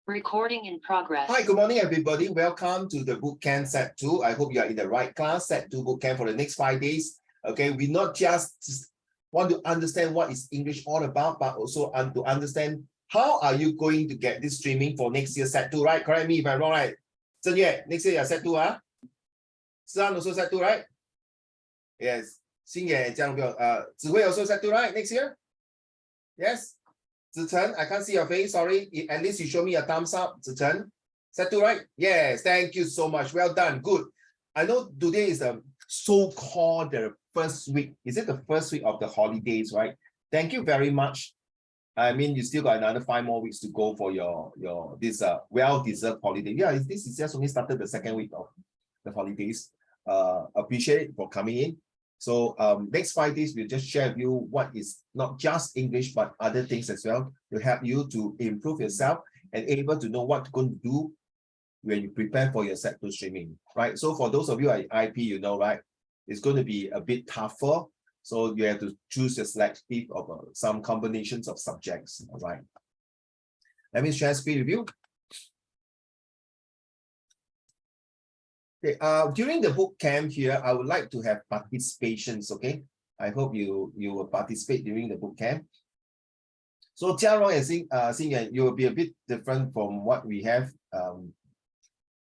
Recording in progress. Hi, good morning, everybody. Welcome to the bootcamp set 2. I hope you are in the right class. Set 2 bootcamp for the next 5 days. Okay, we not just want to understand what is English all about, but also to understand how are you going to get this streaming for next year set 2, right? Correct me if I'm wrong, right? Zhenyue, next year you're set 2, huh? Sian also set 2, right? Yes. Xingye, Zihui also set 2, right? Next year? Yes. Zichen, I can't see your face, sorry. At least you show me a thumbs up. Zichen, set 2, right? Yes, thank you so much. Well done, good. I know today is the so-called the first week. Is it the first week of the holidays, right? Thank you very much. I mean, you still got another 5 more weeks to go for your this well-deserved holiday. Yeah, this is just only started the 2nd week of the holidays. Appreciate it for coming in. So next 5 days, we'll just share with you what is not just English, but other things as well to help you to improve yourself and able to know what to go to do when you prepare for your set 2 streaming, right? So for those of you at IP, you know, right, it's going to be a bit tougher. So you have to choose a selective of some combinations of subjects, all right? Let me share screen with you. Okay, during the boot camp here, I would like to have participations, okay? I hope you will participate during the boot camp. So Jiarong and Xingyan, you will be a bit different from what we have,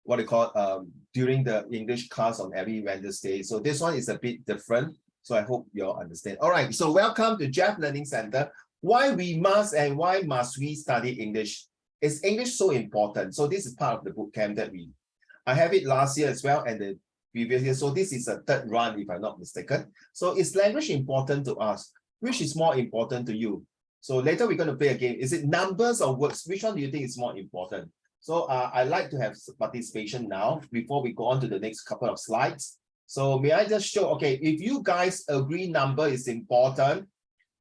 what they call during the English class on every Wednesday. So this one is a bit different. So I hope you all understand. All right, so welcome to Jeff Learning Center. Why we must and why must we study English? Is English so important? So this is part of the boot camp that I have it last year as well and the previous year. So this is a 3rd run, if I'm not mistaken. So is language important to us? Which is more important to you? So later we're going to play a game. Is it numbers or words? Which one do you think is more important? So I like to have participation now before we go on to the next couple of slides. So may I just show, okay, if you guys agree number is important,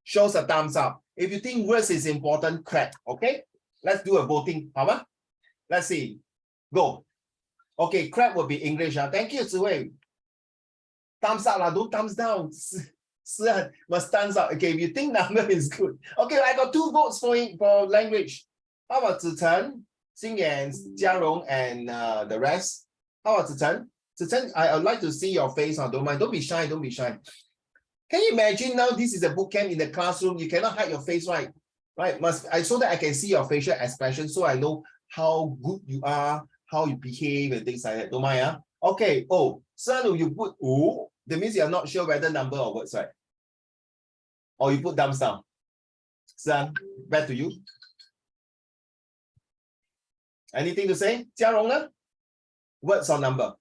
show a thumbs up. If you think words is important, clap, okay? Let's do a voting, how? Let's see, go. Okay, clap will be English. Thank you, Zihui. Thumbs up, don't thumbs down. Must thumbs up. Okay, if you think number is good. Okay, I got 2 votes for language. How about Zichen, Xingyan, Jiarong, and the rest? How about Zichen? Zichen, I would like to see your face. Don't mind. Don't be shy. Don't be shy. Can you imagine now this is a boot camp in the classroom? You cannot hide your face, right? Right? So that I can see your facial expression, so I know how good you are, how you behave and things like that. Don't mind, huh? Okay. Oh, Sanu, you put that means you are not sure whether number or words, right? Or you put thumbs down. San, back to you. Anything to say? Jiarong, words or number?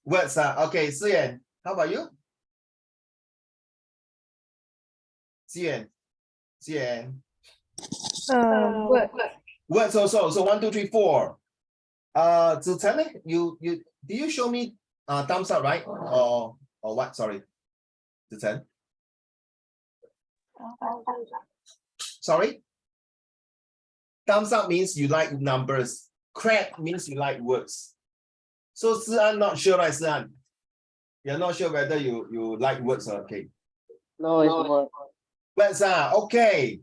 Words. Okay, Siyan, how about you? Siyan. Words also. So 1, 2, 3, 4. Zichen, do you show me thumbs up, right? Or what? Sorry, Zichen. Sorry. Thumbs up means you like numbers. Clap means you like words. So Sian not sure, right, Sian? You're not sure whether you like words, okay? No, it's not. Words, okay.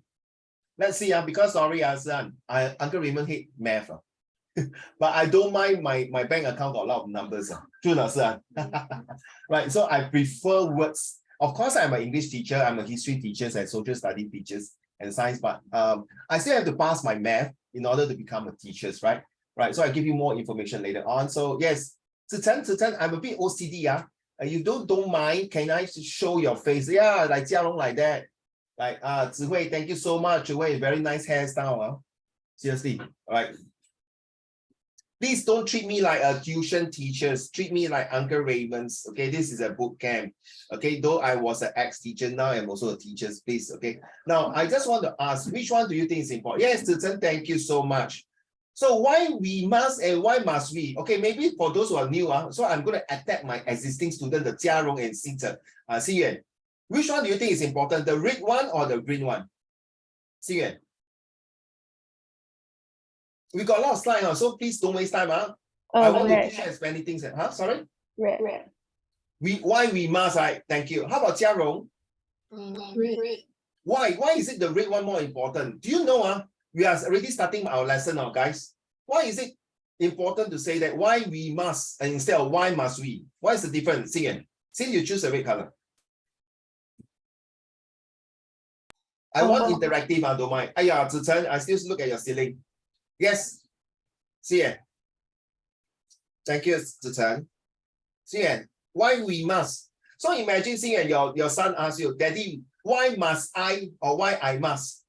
Let's see, because sorry, Sian, Uncle Raymond hate math. But I don't mind my bank account got a lot of numbers. True, Sian. Right, so I prefer words. Of course, I'm an English teacher, I'm a history teacher and social study teachers and science, but I still have to pass my math in order to become a teacher, right? Right, so I give you more information later on. So yes, Zichen, I'm a bit OCD. You don't mind? Can I show your face? Yeah, like Jiarong like that. Like Zihui, thank you so much. Zihui, very nice hairstyle. Seriously, all right. Please don't treat me like a tuition teachers. Treat me like Uncle Raymond's. Okay, this is a boot camp. Okay, though I was an ex-teacher, now I'm also a teacher. Please, okay. Now I just want to ask, which one do you think is important? Yes, Zichen, thank you so much. So why we must and why must we? Okay, maybe for those who are new, so I'm going to attack my existing student, the Jiarong and Xiyan. Which one do you think is important, the red one or the green one? Xiyan. We got a lot of slides, so please don't waste time. I want to share as many things. Sorry? Red. Why we must, right? Thank you. How about Jiarong? Red. Why? Why is it the red one more important? Do you know, we are already starting our lesson now, guys. Why is it important to say that why we must and instead of why must we? What is the difference? Since you choose the red color. I want interactive, I don't mind. Zichen, I still look at your ceiling. Yes. Xian. Thank you, Zichen. Xian, why we must? So imagine, Xian, your son asks you, Daddy, why must I or why I must?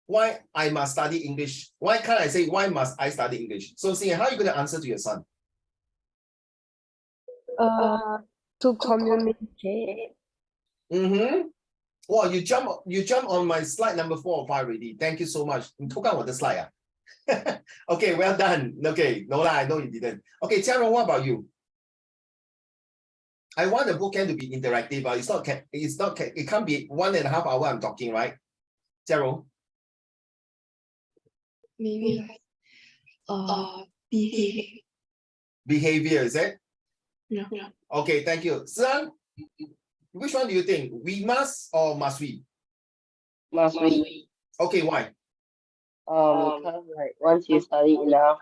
Why I must study English? Why can't I say, why must I study English? So Xian, how are you going to answer to your son? To communicate. Wow, you jump on my slide number 4 or 5 already. Thank you so much. You took out the slide. Okay, well done. Okay, no, I know you didn't. Okay, Jiarong, what about you? I want the bootcamp to be interactive, but it can't be 1.5 hours I'm talking, right? Jiarong? Maybe behavior. Behavior, is it? Yeah. Okay, thank you. Sian, which one do you think? We must or must we? Must we? Okay, why? Because like once you study enough,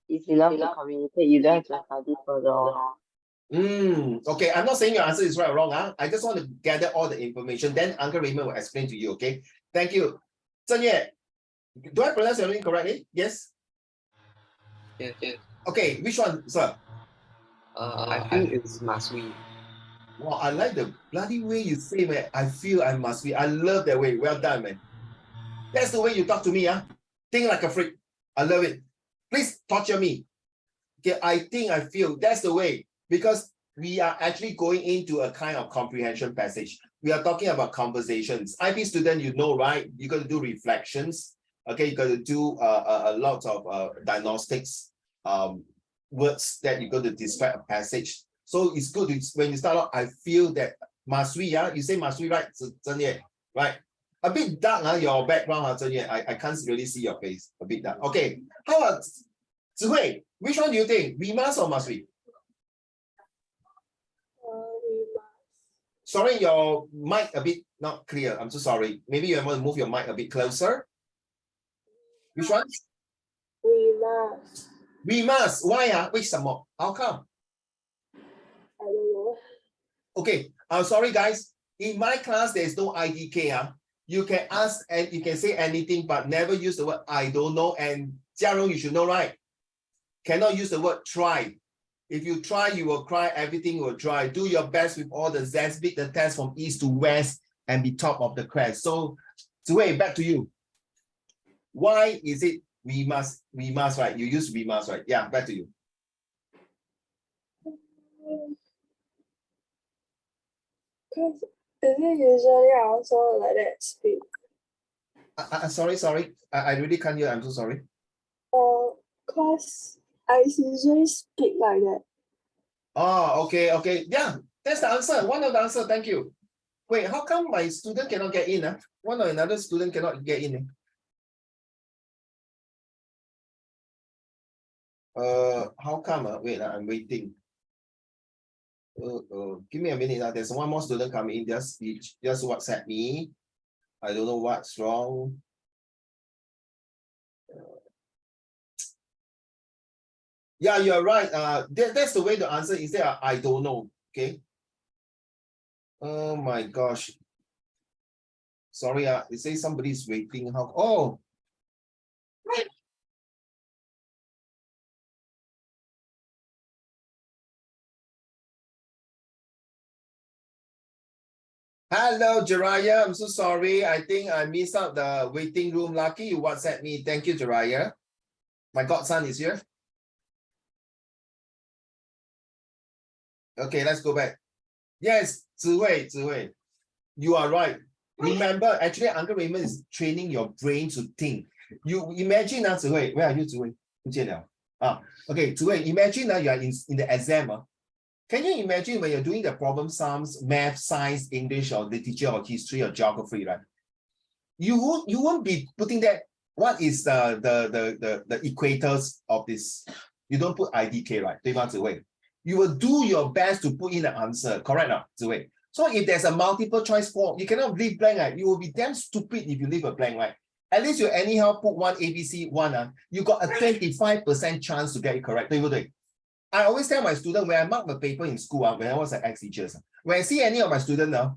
it's enough to communicate. You don't have to study further. Okay, I'm not saying your answer is right or wrong. I just want to gather all the information. Then Uncle Raymond will explain to you. Okay, thank you. Zhen Ye, do I pronounce your name correctly? Yes. Yes. Okay, which one, sir? I feel it's must we. Wow, I like the bloody way you say, man. I feel I must be. I love that way. Well done, man. That's the way you talk to me, Think like a freak. I love it. Please torture me. Okay, I think, I feel. That's the way. Because we are actually going into a kind of comprehension passage. We are talking about conversations. IB student, you know, right? You got to do reflections. Okay, you got to do a lot of diagnostics, words that you're going to describe a passage. So it's good when you start out, I feel that must we, you say must we, right? Zhen Ye, right? A bit dark, your background, Zhen Ye. I can't really see your face. A bit dark. Okay, how about Zihui? Which one do you think? We must or must we? We must. Sorry, your mic a bit not clear. I'm so sorry. Maybe you want to move your mic a bit closer. Which one? We must. We must. Why? 为什么? How come? I don't know. Okay. Sorry, guys. In my class, there is no IDK. You can ask and you can say anything, but never use the word I don't know. And Jiarong, you should know, right? Cannot use the word try. If you try, you will cry. Everything will try. Do your best with all the Zs. Beat the test from east to west and be top of the class. So, Zihui, back to you. Why is it we must, right? You use we must, right? Yeah, back to you. Because is it usually also like that speak? Sorry. I really can't hear. I'm so sorry. Because I usually speak like that. Oh, okay. Yeah, that's the answer. One of the answer. Thank you. Wait, how come my student cannot get in? One or another student cannot get in. How come? Wait, I'm waiting. Give me a minute. There's one more student coming in. Just WhatsApp me. I don't know what's wrong. Yeah, you're right. That's the way to answer. Instead of I don't know. Okay. Oh my gosh. Sorry. It says somebody's waiting. How? Oh. Hello, Jiraiya. I'm so sorry. I think I missed out the waiting room. Lucky you WhatsApp me. Thank you, Jiraiya. My godson is here. Okay, let's go back. Yes, Zihui. You are right. Remember, actually, Uncle Raymond is training your brain to think. You imagine, Zihui, where are you, Zihui? Okay, Zihui, imagine you are in the exam. Can you imagine when you're doing the problem sums, math, science, English, or literature, or history, or geography, right? You won't be putting that. What is the equators of this? You don't put IDK, right? 对吗, Zihui? You will do your best to put in the answer, correct? Zihui? So if there's a multiple choice form, you cannot leave blank, right? You will be damn stupid if you leave a blank, right? At least you anyhow put one ABC, one, you got a 25% chance to get it correct. 对不对? I always tell my student when I mark the paper in school, when I was an ex-teacher, when I see any of my students now,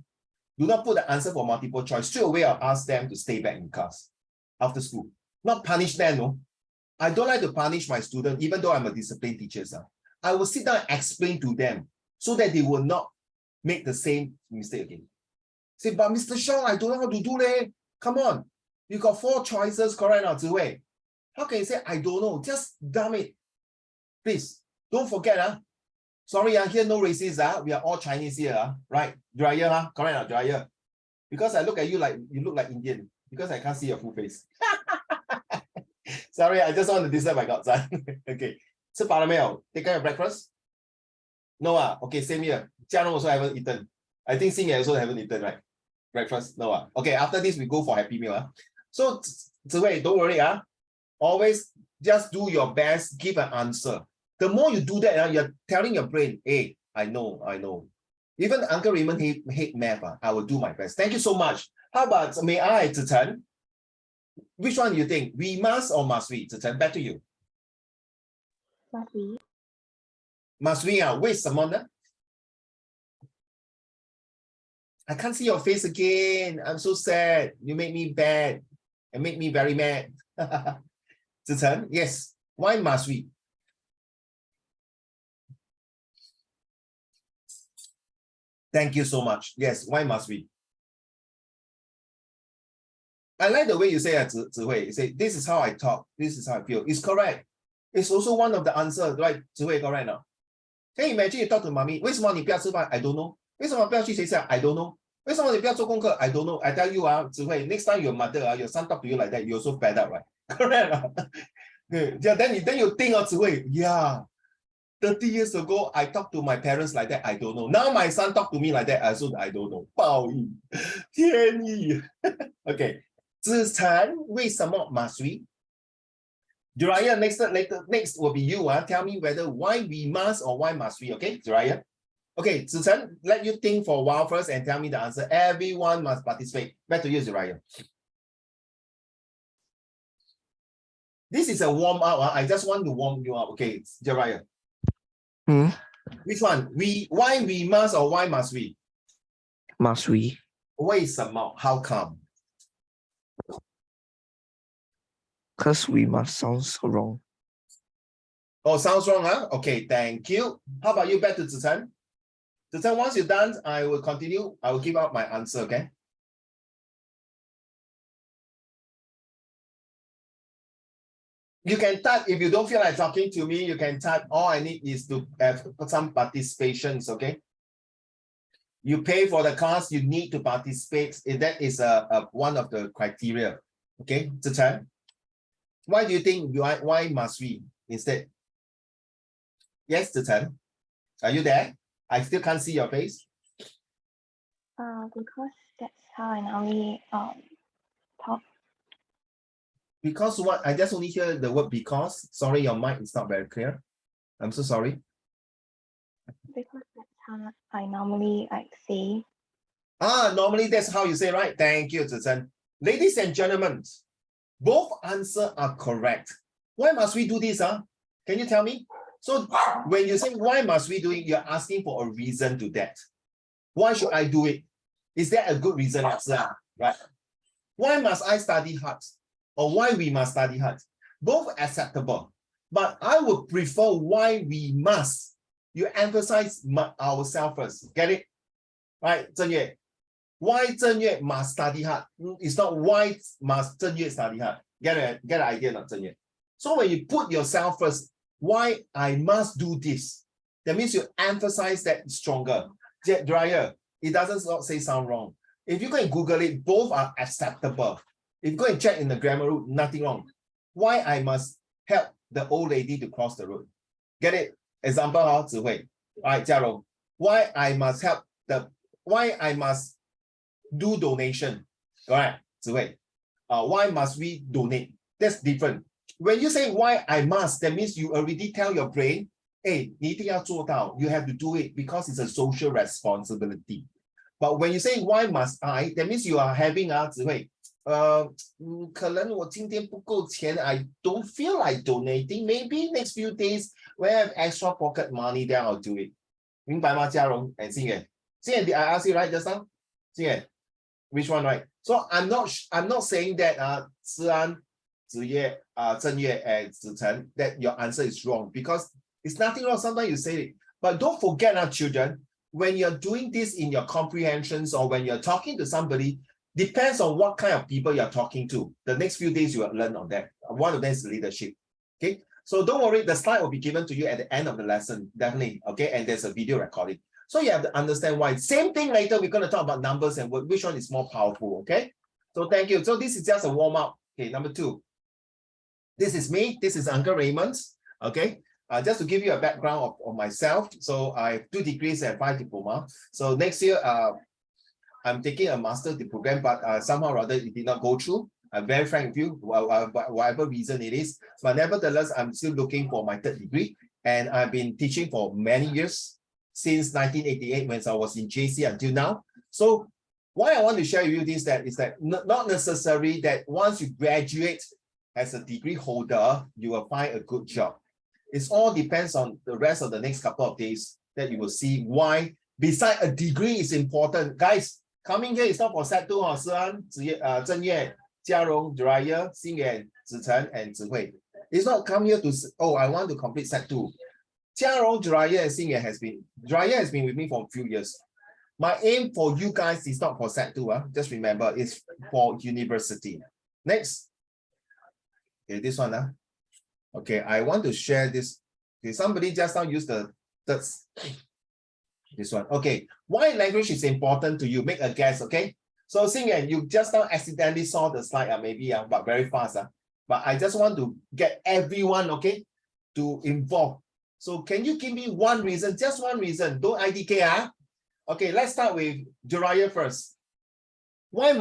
do not put the answer for multiple choice. Straight away, I'll ask them to stay back in class after school. Not punish them, no. I don't like to punish my student, even though I'm a disciplined teacher. I will sit down and explain to them so that they will not make the same mistake again. Say, but Mr. Sean, I don't know how to do it. Come on. You got 4 choices, correct now, Ziwei? How can you say, I don't know? Just damn it. Please, don't forget, sorry, here no racists, we are all Chinese here, right? Dryer, correct now, Dryer. Because I look at you like, you look like Indian, because I can't see your full face. Sorry, I just want to disturb my godson. Okay. 吃饱了没有? Take care of breakfast? No, okay, same here. Jiarong also haven't eaten. I think Xingye also haven't eaten, right? Breakfast? No, okay, after this, we go for happy meal. So, Ziwei, don't worry, always just do your best, give an answer. The more you do that, you're telling your brain, hey, I know. Even Uncle Raymond hate math, I will do my best. Thank you so much. How about, may I, Zichen? Which one do you think? We must or must we? Zichen, back to you. Must we? Must we? 为什么呢? I can't see your face again. I'm so sad. You make me bad. And make me very mad. Zichen, yes. Why must we? Thank you so much. Yes, why must we? I like the way you say it, Zihui. You say, this is how I talk. This is how I feel. It's correct. It's also one of the answers, right? Zihui, correct now. Can you imagine you talk to mommy? 为什么你不要吃饭? I don't know. 为什么不要去学校? I don't know. 为什么你不要做功课? I don't know. I tell you, Zihui, next time your mother, your son talk to you like that, you're so fed up, right? Correct. Yeah, then you think of Zihui, yeah. 30 years ago, I talked to my parents like that, I don't know. Now my son talk to me like that, also I don't know. 报应, 天意. Okay. 子晨, 为什么 must we? Jiraiya, next will be you. Tell me whether why we must or why must we, okay? Jiraiya? Okay, Zichen, let you think for a while first and tell me the answer. Everyone must participate. Back to you, Jiraiya. This is a warm up. I just want to warm you up. Okay, Jiraiya. Which one? Why we must or why must we? Must we? 为什么? How come? Because we must sounds wrong. Oh, sounds wrong, Okay, thank you. How about you? Back to Zichen. Zichen, once you're done, I will continue. I will give out my answer, okay? You can type, if you don't feel like talking to me, you can type. All I need is to have some participations, okay? You pay for the class, you need to participate. That is one of the criteria, okay? Zichen, why do you think, why must we instead? Yes, Zichen, are you there? I still can't see your face. Because that's how I normally talk. Because what? I just only hear the word because. Sorry, your mic is not very clear. I'm so sorry. Because that's how I normally say. Normally that's how you say, right? Thank you, Zichen. Ladies and gentlemen, both answers are correct. Why must we do this? Can you tell me? So when you say why must we do it, you're asking for a reason to that. Why should I do it? Is there a good reason? Right? Why must I study hard? Or why we must study hard? Both acceptable. But I would prefer why we must. You emphasize ourselves first. Get it? Right, Zhenyue? Why Zhenyue must study hard? It's not why must Zhenyue study hard. Get the idea, not Zhenyue. So when you put yourself first, why I must do this, that means you emphasize that stronger. Dryer, it doesn't say sound wrong. If you go and Google it, both are acceptable. If you go and check in the grammar root, nothing wrong. Why I must help the old lady to cross the road. Get it? Example, Zihui. All right, Jiarong. Why I must help why I must do donation. All right, Zihui. Why must we donate? That's different. When you say why I must, that means you already tell your brain, hey, 你一定要做到, you have to do it because it's a social responsibility. But when you say why must I, that means you are having 智慧 可能我今天不够钱 I don't feel like donating. Maybe next few days when I have extra pocket money, then I'll do it. 明白吗，嘉荣 and 心远？心远 did I ask you right just now? 心远 which one right? So I'm not saying that 思安、子夜、正月 and 子晨 that your answer is wrong, because it's nothing wrong. Sometimes you say it, but don't forget children, when you're doing this in your comprehensions or when you're talking to somebody, depends on what kind of people you're talking to. The next few days you will learn on that. One of them is leadership. Okay, so don't worry, the slide will be given to you at the end of the lesson, definitely. Okay, and there's a video recording. So you have to understand why. Same thing later, we're going to talk about numbers and which one is more powerful. Okay, so thank you. So this is just a warm-up. Okay, number 2. This is me. This is Uncle Raymond. Okay, just to give you a background of myself. So I have 2 degrees and 5 diploma. So next year, I'm taking a master's program, but somehow or other it did not go through. I'm very frank with you, whatever reason it is. But nevertheless, I'm still looking for my 3rd degree. And I've been teaching for many years, since 1988 when I was in JC until now. So why I want to share with you this is that not necessary that once you graduate as a degree holder, you will find a good job. It all depends on the rest of the next couple of days that you will see why, besides a degree is important. Guys, coming here is not for set 2, Shi An, Zhen Yue, Jia Rong, Jiraiya, Xin Yuan, Zi Chen, and Zi Hui. It's not come here to, oh, I want to complete set 2. Jia Rong, Jiraiya, and Xin Yuan Jiraiya has been with me for a few years. My aim for you guys is not for set 2, just remember, it's for university. Next. Okay, this one. Okay, I want to share this. Okay, somebody just now used this one. Okay, why language is important to you? Make a guess, okay? So Xingyan, you just now accidentally saw the slide, maybe, but very fast. But I just want to get everyone, okay, to involve. So can you give me one reason, just one reason? Don't IDK, Okay, let's start with Jiraiya first. Why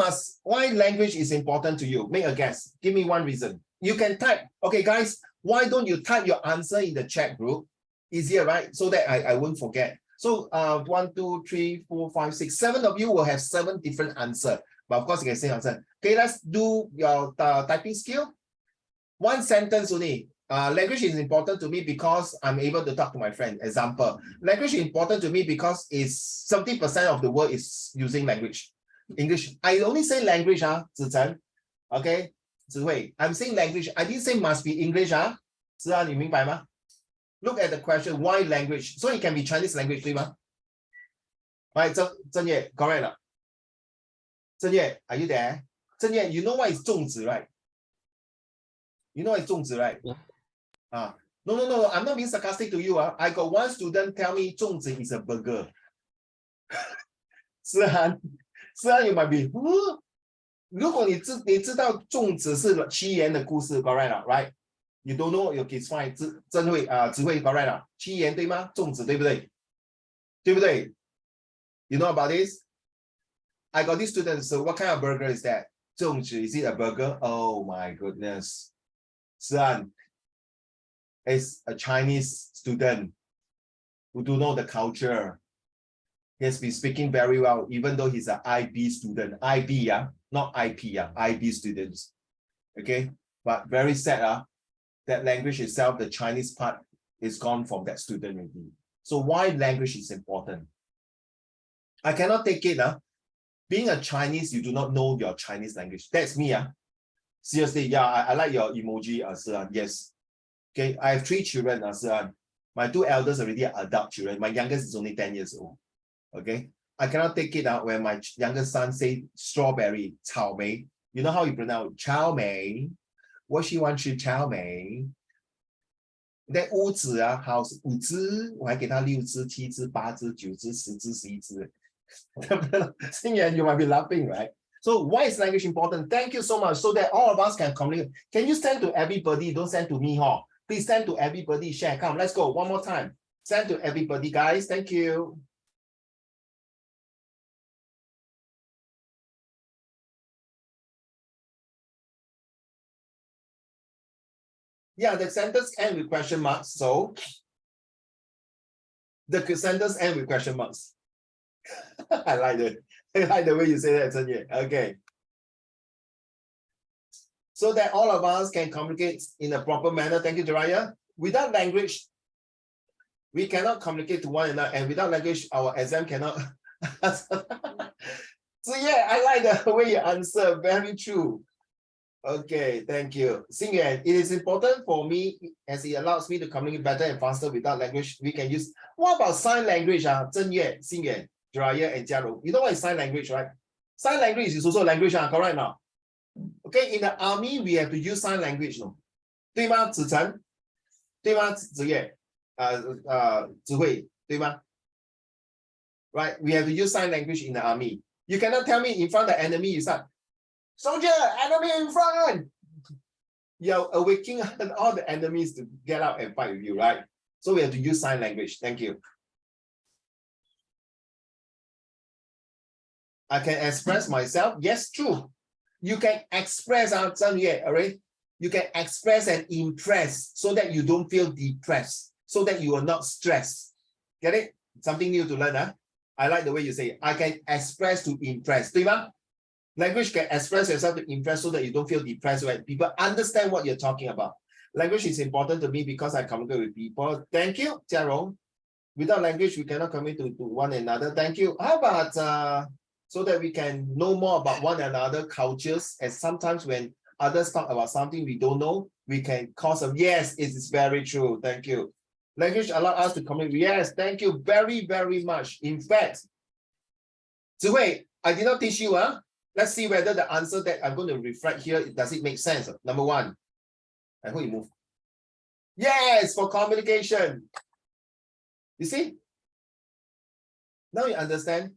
language is important to you? Make a guess. Give me one reason. You can type. Okay, guys, why don't you type your answer in the chat group? Easier, right? So that I won't forget. So 1, 2, 3, 4, 5, 6, 7 of you will have 7 different answers. But of course, you can say answer. Okay, let's do your typing skill. One sentence only. Language is important to me because I'm able to talk to my friend. Example, language is important to me because it's 70% of the world is using language. English. I only say language, Zi Chen. Okay, Zi Hui. I'm saying language. I didn't say must be English, Zi An, you 明白吗? Look at the question, why language? So it can be Chinese language, right? Right, Zhen Yue, correct. Zhen Yue, are you there? Zhen Yue, you know what is 粽子, right? You know what is 粽子, right? Yeah. No, I'm not being sarcastic to you. I got one student tell me 粽子 is a burger. Shi An, you might be, 如果你知道粽子是七言的故事 correct right? You don't know, okay, it's fine. 真会智慧 correct 七言对吗？粽子对不对？对不对？ You know about this? I got these students. So what kind of burger is that? 粽子, is it a burger? Oh my goodness. Shi An is a Chinese student who do know the culture. He has been speaking very well, even though he's an IB student. IB, not IP, IB students. Okay, but very sad, that language itself, the Chinese part is gone from that student already. So why language is important? I cannot take it. Being a Chinese, you do not know your Chinese language. That's me. Seriously, yeah, I like your emoji, Shi An. Yes. Okay, I have 3 children, Shi An. My 2 elders already are adult children. My youngest is only 10 years old. Okay, I cannot take it out when my youngest son say strawberry, 草莓. You know how you pronounce 草莓? 我喜欢吃草莓. That 屋子 house 5只, 我还给他6只, 7只, 8只, 9只, 10只, 11只. Xingyan, you might be laughing, right? So why is language important? Thank you so much, so that all of us can communicate. Can you send to everybody? Don't send to me, Please send to everybody. Share. Come, let's go. One more time. Send to everybody, guys. Thank you. Yeah, the sentence end with question marks. So the sentence end with question marks. I like it. I like the way you say that, Chen Yue. Okay. So that all of us can communicate in a proper manner. Thank you, Jiraiya. Without language, we cannot communicate to one another, and without language, our exam cannot. So yeah, I like the way you answer. Very true. Okay, thank you. Xingyuan, it is important for me as it allows me to communicate better and faster without language. We can use. What about sign language? Zhengyue, Xingyuan, Jiraiya, and Jiarong. You know what is sign language, right? Sign language is also language, correct now? Okay, in the army, we have to use sign language, no? 对吗, Zichen? 对吗, Ziyue? 智慧, 对吗? Right, we have to use sign language in the army. You cannot tell me in front of the enemy, you start, soldier, enemy in front. You're awakening all the enemies to get out and fight with you, right? So we have to use sign language. Thank you. I can express myself. Yes, true. You can express already. You can express and impress so that you don't feel depressed, so that you are not stressed. Get it? Something new to learn, huh? I like the way you say it. I can express to impress. 对吗? Language can express yourself to impress so that you don't feel depressed when people understand what you're talking about. Language is important to me because I communicate with people. Thank you, Jiarong. Without language, we cannot communicate to one another. Thank you. How about so that we can know more about one another cultures, and sometimes when others talk about something we don't know, we can call them. Yes, it is very true. Thank you. Language allows us to communicate. Yes, thank you very, very much. In fact, Zihui, I did not teach you, huh? Let's see whether the answer that I'm going to reflect here, does it make sense? Number one, I hope you move. Yes, for communication. You see? Now you understand?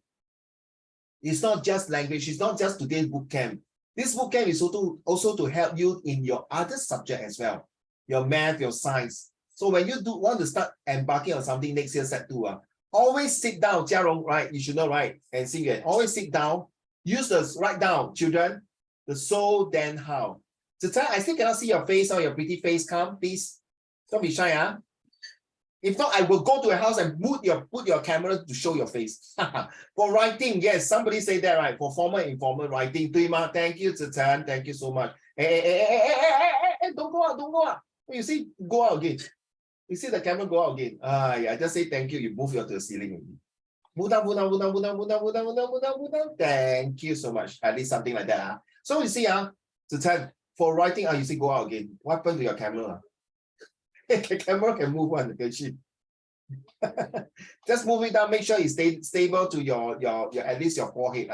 It's not just language. It's not just today's boot camp. This boot camp is also to help you in your other subject as well. Your math, your science. So when you want to start embarking on something next year, set 2, always sit down, Jiarong, right? You should know, right? And Xingyuan, always sit down. Use the write down, children. The so, then, how. Zitai, I still cannot see your face or your pretty face. Come, please. Don't be shy, huh? If not, I will go to a house and put your camera to show your face. For writing, yes, somebody say that, right? For formal and informal writing, 对吗? Thank you, Zitai. Thank you so much. Hey, don't go out, don't go out. You see, go out again. You see the camera go out again. Yeah, just say thank you. You move your to the ceiling. Move down, move down, move down, move down, move down, move down, move down, move down, move down. Thank you so much. At least something like that. So you see, Zitai, for writing, you see, go out again. What happened to your camera? The camera can move on. Just move it down. Make sure it's stable to your at least your forehead,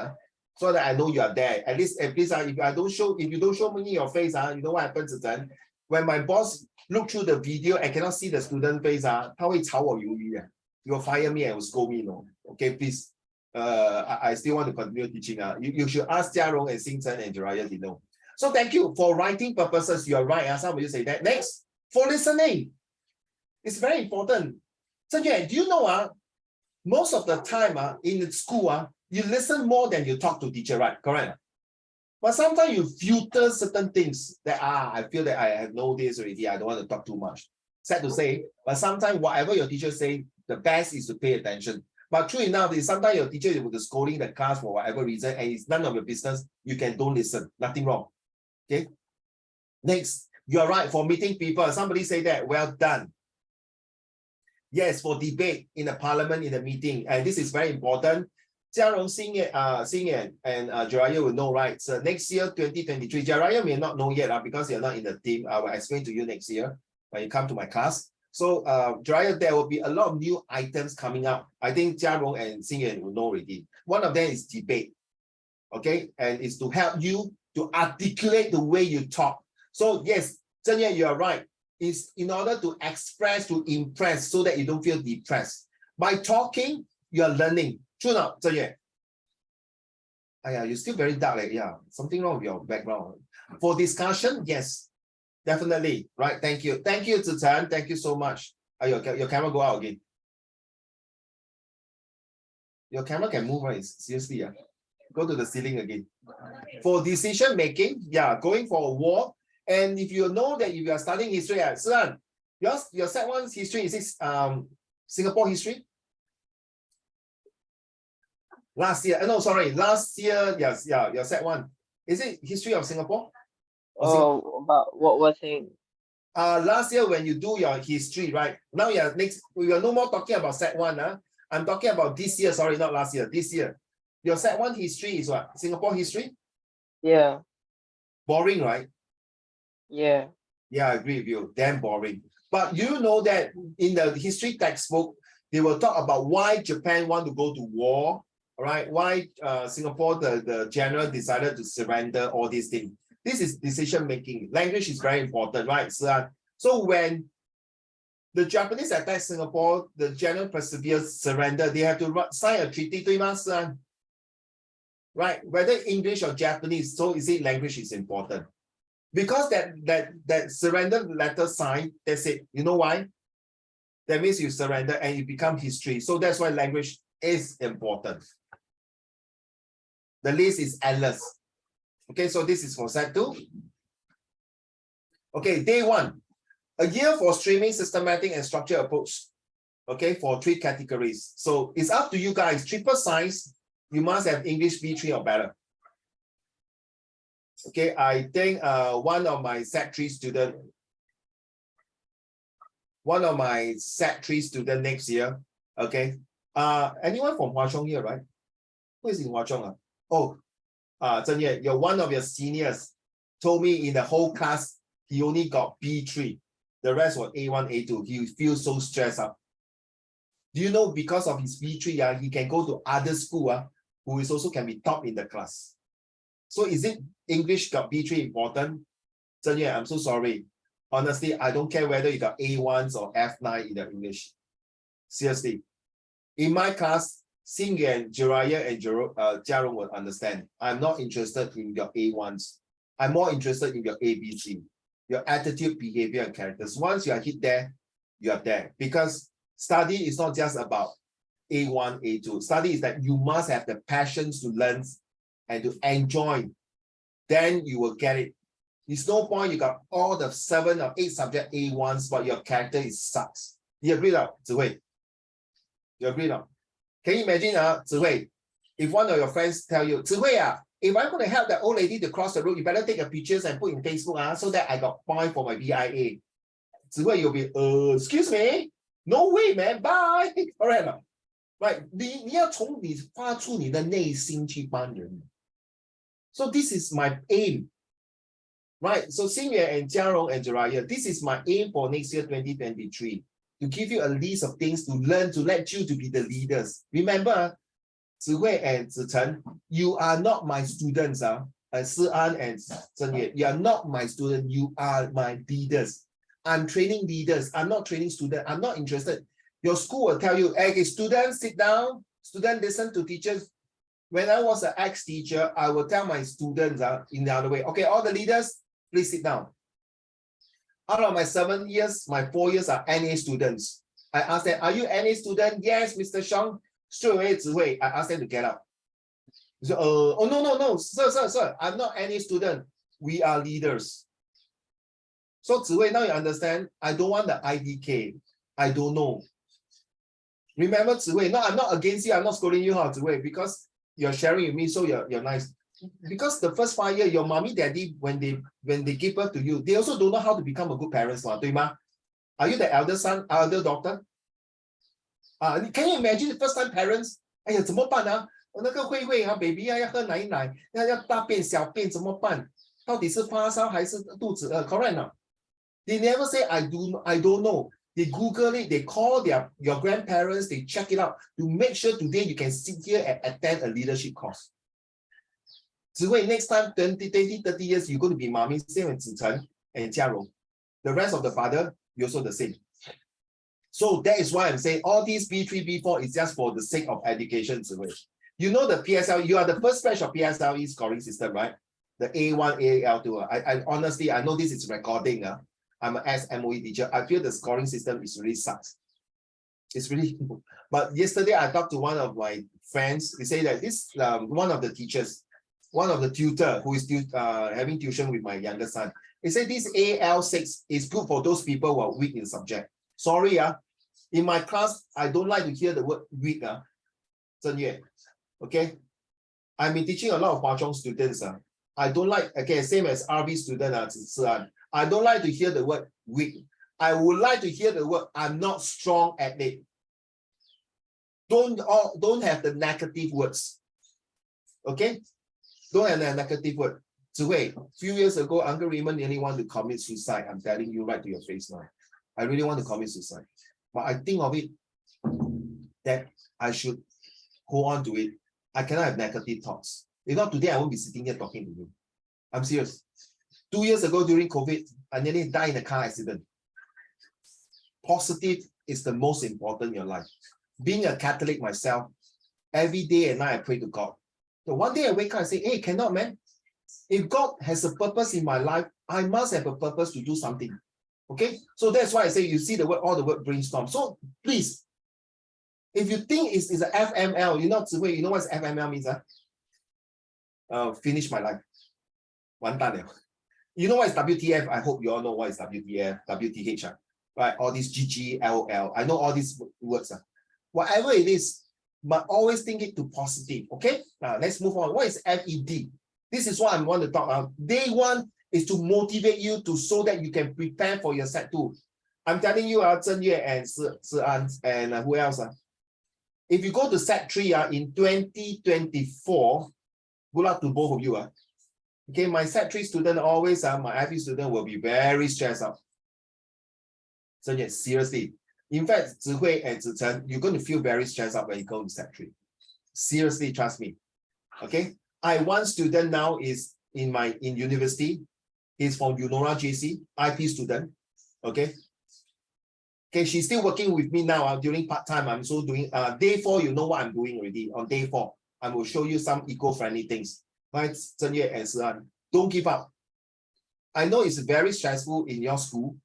so that I know you are there. At least if you don't show me your face, you know what happens then? When my boss look through the video and cannot see the student face, 他会炒我鱿鱼. You will fire me and will scold me, no? Okay, please. I still want to continue teaching. You should ask Jiarong and Xingchen and Jiraiya to know. So thank you. For writing purposes, you are right. Some of you say that. Next, for listening. It's very important. So yeah, do you know most of the time in the school, you listen more than you talk to teacher, right? Correct. But sometimes you filter certain things that I feel that I have know this already. I don't want to talk too much. Sad to say, but sometimes whatever your teacher say, the best is to pay attention. But true enough is sometimes your teacher will be scolding the class for whatever reason, and it's none of your business. You can don't listen. Nothing wrong. Okay. Next, you're right for meeting people. Somebody say that. Well done. Yes, for debate in the parliament, in the meeting, and this is very important. Jiarong, Xingyan, and Jiraiya will know, right? So next year, 2023, Jiraiya may not know yet because you're not in the team. I will explain to you next year when you come to my class. So Jiraiya, there will be a lot of new items coming up. I think Jiarong and Xingyan will know already. One of them is debate, okay? And it's to help you to articulate the way you talk. So yes, Zhenye, you are right. It's in order to express, to impress, so that you don't feel depressed. By talking, you are learning. True not, Zhenye? You're still very dark. Something wrong with your background. For discussion, yes, definitely. Right, thank you. Thank you, Zitan. Thank you so much. Your camera go out again. Your camera can move, right? Seriously, go to the ceiling again. For decision making, going for a walk. And if you know that if you are studying history, Silan, your set 1's history is Singapore history. Last year, no, sorry, last year, yes, yeah, your set one. Is it history of Singapore? Or Oh, about what was saying? last year when you do your history, right? Now you're next, we are no more talking about set one. I'm talking about this year, sorry, not last year, this year. Your set one history is what? Singapore history? Yeah, Boring, right? yeah. Yeah, I agree with you. Damn boring. But you know that in the history textbook, they will talk about why Japan want to go to war, right? Why Singapore, the general decided to surrender, all these things. This is decision making. Language is very important, right? So when the Japanese attack Singapore, the general perseveres, surrender, they have to sign a treaty, 对吗？是啊。Right? Whether English or Japanese, so you see language is important. Because that surrender letter signed, that's it. You know why? That means you surrender and it becomes history. So that's why language is important. The list is endless. Okay, so this is for set 2. Okay, day 1. A year for streaming, systematic and structured approach. Okay, for 3 categories. So it's up to you guys. Triple science, you must have English B3 or better. Okay, I think one of my set 3 student next year. Okay. Anyone from Hwa Chong here, right? Who is in Hwa Chong? Oh, Zhen Yue, you're one of your seniors told me in the whole class, he only got B3. The rest was A1, A2. He feels so stressed out. Do you know because of his B3, he can go to other school who is also can be top in the class. So is it English got B3 important? Zhen Yue, I'm so sorry. Honestly, I don't care whether you got A1s or F9 in the English. Seriously. In my class, Xing Yuan, Jiraiya, and Jiarong will understand. I'm not interested in your A1s. I'm more interested in your ABC, your attitude, behavior, and characters. Once you are hit there, you are there. Because study is not just about A1, A2. Study is that you must have the passions to learn and to enjoy. Then you will get it. It's no point you got all the 7 or 8 subject A1s, but your character is sucks. You agree now, Zihui? You agree now? Can you imagine, Zihui, if one of your friends tell you, Zihui, if I'm going to help that old lady to cross the road, you better take a pictures and put in Facebook so that I got point for my BIA. Zihui, you'll be, excuse me? No way, man, bye. All right, right? 你要从你发出你的内心去帮人。So this is my aim. Right, so Xing Yuan and Jiarong and Jiraiya, this is my aim for next year, 2023, to give you a list of things to learn, to let you to be the leaders. Remember, Zihui and Zichen, you are not my students, Si An and Zhen Yue, you are not my students, you are my leaders. I'm training leaders, I'm not training students, I'm not interested. Your school will tell you, hey, students, sit down, students, listen to teachers. When I was an ex-teacher, I will tell my students in the other way, okay, all the leaders, please sit down. Out of my 7 years, my 4 years are NA students. I asked them, are you NA student? Yes, Mr. Shang. Straight away, Zihui, I asked them to get up. So, oh, no, sir, I'm not NA student. We are leaders. So Zihui, now you understand, I don't want the IDK. I don't know. Remember, Zihui, no, I'm not against you. I'm not scolding you, Zihui, because you're sharing with me, so you're nice. Because the first 5 years, your mommy, daddy, when they give birth to you, they also don't know how to become a good parents, 对吗? Are you the elder son, elder daughter? Can you imagine the first time parents? 哎呀，怎么办啊？那个慧慧baby 要喝奶，要大便小便怎么办？到底是发烧还是肚子饿 ？Correct 吗？ They never say I don't know. They Google it. They call your grandparents. They check it out to make sure today you can sit here and attend a leadership course. Zihui, next time 20, 30 years, you're going to be mommy, same as Zichen and Jiarong. The rest of the father, you're also the same. So that is why I'm saying all these B3, B4 is just for the sake of education, Zihui. You know the PSL, you are the first batch of PSLE scoring system, right? The A1, AL2. I honestly, I know this is recording. I'm an ex-MOE teacher. I feel the scoring system is really sucks. It's really, but yesterday I talked to one of my friends. He said that this, one of the teachers, one of the tutor who is having tuition with my younger son. He said this AL6 is good for those people who are weak in subject. Sorry, in my class, I don't like to hear the word weak. Zhen Yue. Okay. I've been teaching a lot of Hwa Chong students. I don't like, okay, same as RV student. I don't like to hear the word weak. I would like to hear the word I'm not strong at it. Don't have the negative words. Okay? Don't have the negative word. So wait, a few years ago, Uncle Raymond nearly wanted to commit suicide. I'm telling you right to your face now. I really want to commit suicide. But I think of it that I should hold on to it. I cannot have negative thoughts. If not, today I won't be sitting here talking to you. I'm serious. 2 years ago during COVID, I nearly died in a car accident. Positive is the most important in your life. Being a Catholic myself, every day and night I pray to God. So one day I wake up and say, hey, cannot, man. If God has a purpose in my life, I must have a purpose to do something. Okay? So that's why I say you see the word, all the word brainstorm. So please, if you think it's a FML, you know what FML means? Finish my life. One time. You know what is WTF? I hope you all know what is WTF, WTH. Right? All these GG, LL. I know all these words. Whatever it is, but always think it to positive. Okay? Now let's move on. What is FED? This is what I want to talk about. Day one is to motivate you so that you can prepare for your set 2. I'm telling you, Zhen Yue and Si An and who else? If you go to set 3 in 2024, good luck to both of you. Okay, my set 3 student always, my IB student will be very stressed out. Zhen Yue, seriously. In fact, Zihui and Zichen, you're going to feel very stressed out when you go to set 3. Seriously, trust me. Okay. One student now is in university. He's from Eudora JC, IP student. Okay. Okay, she's still working with me now during part-time. I'm so doing day 4, you know what I'm doing already. On day 4, I will show you some eco-friendly things. Right, Zhen Yue and Si An, don't give up. I know it's very stressful in your school.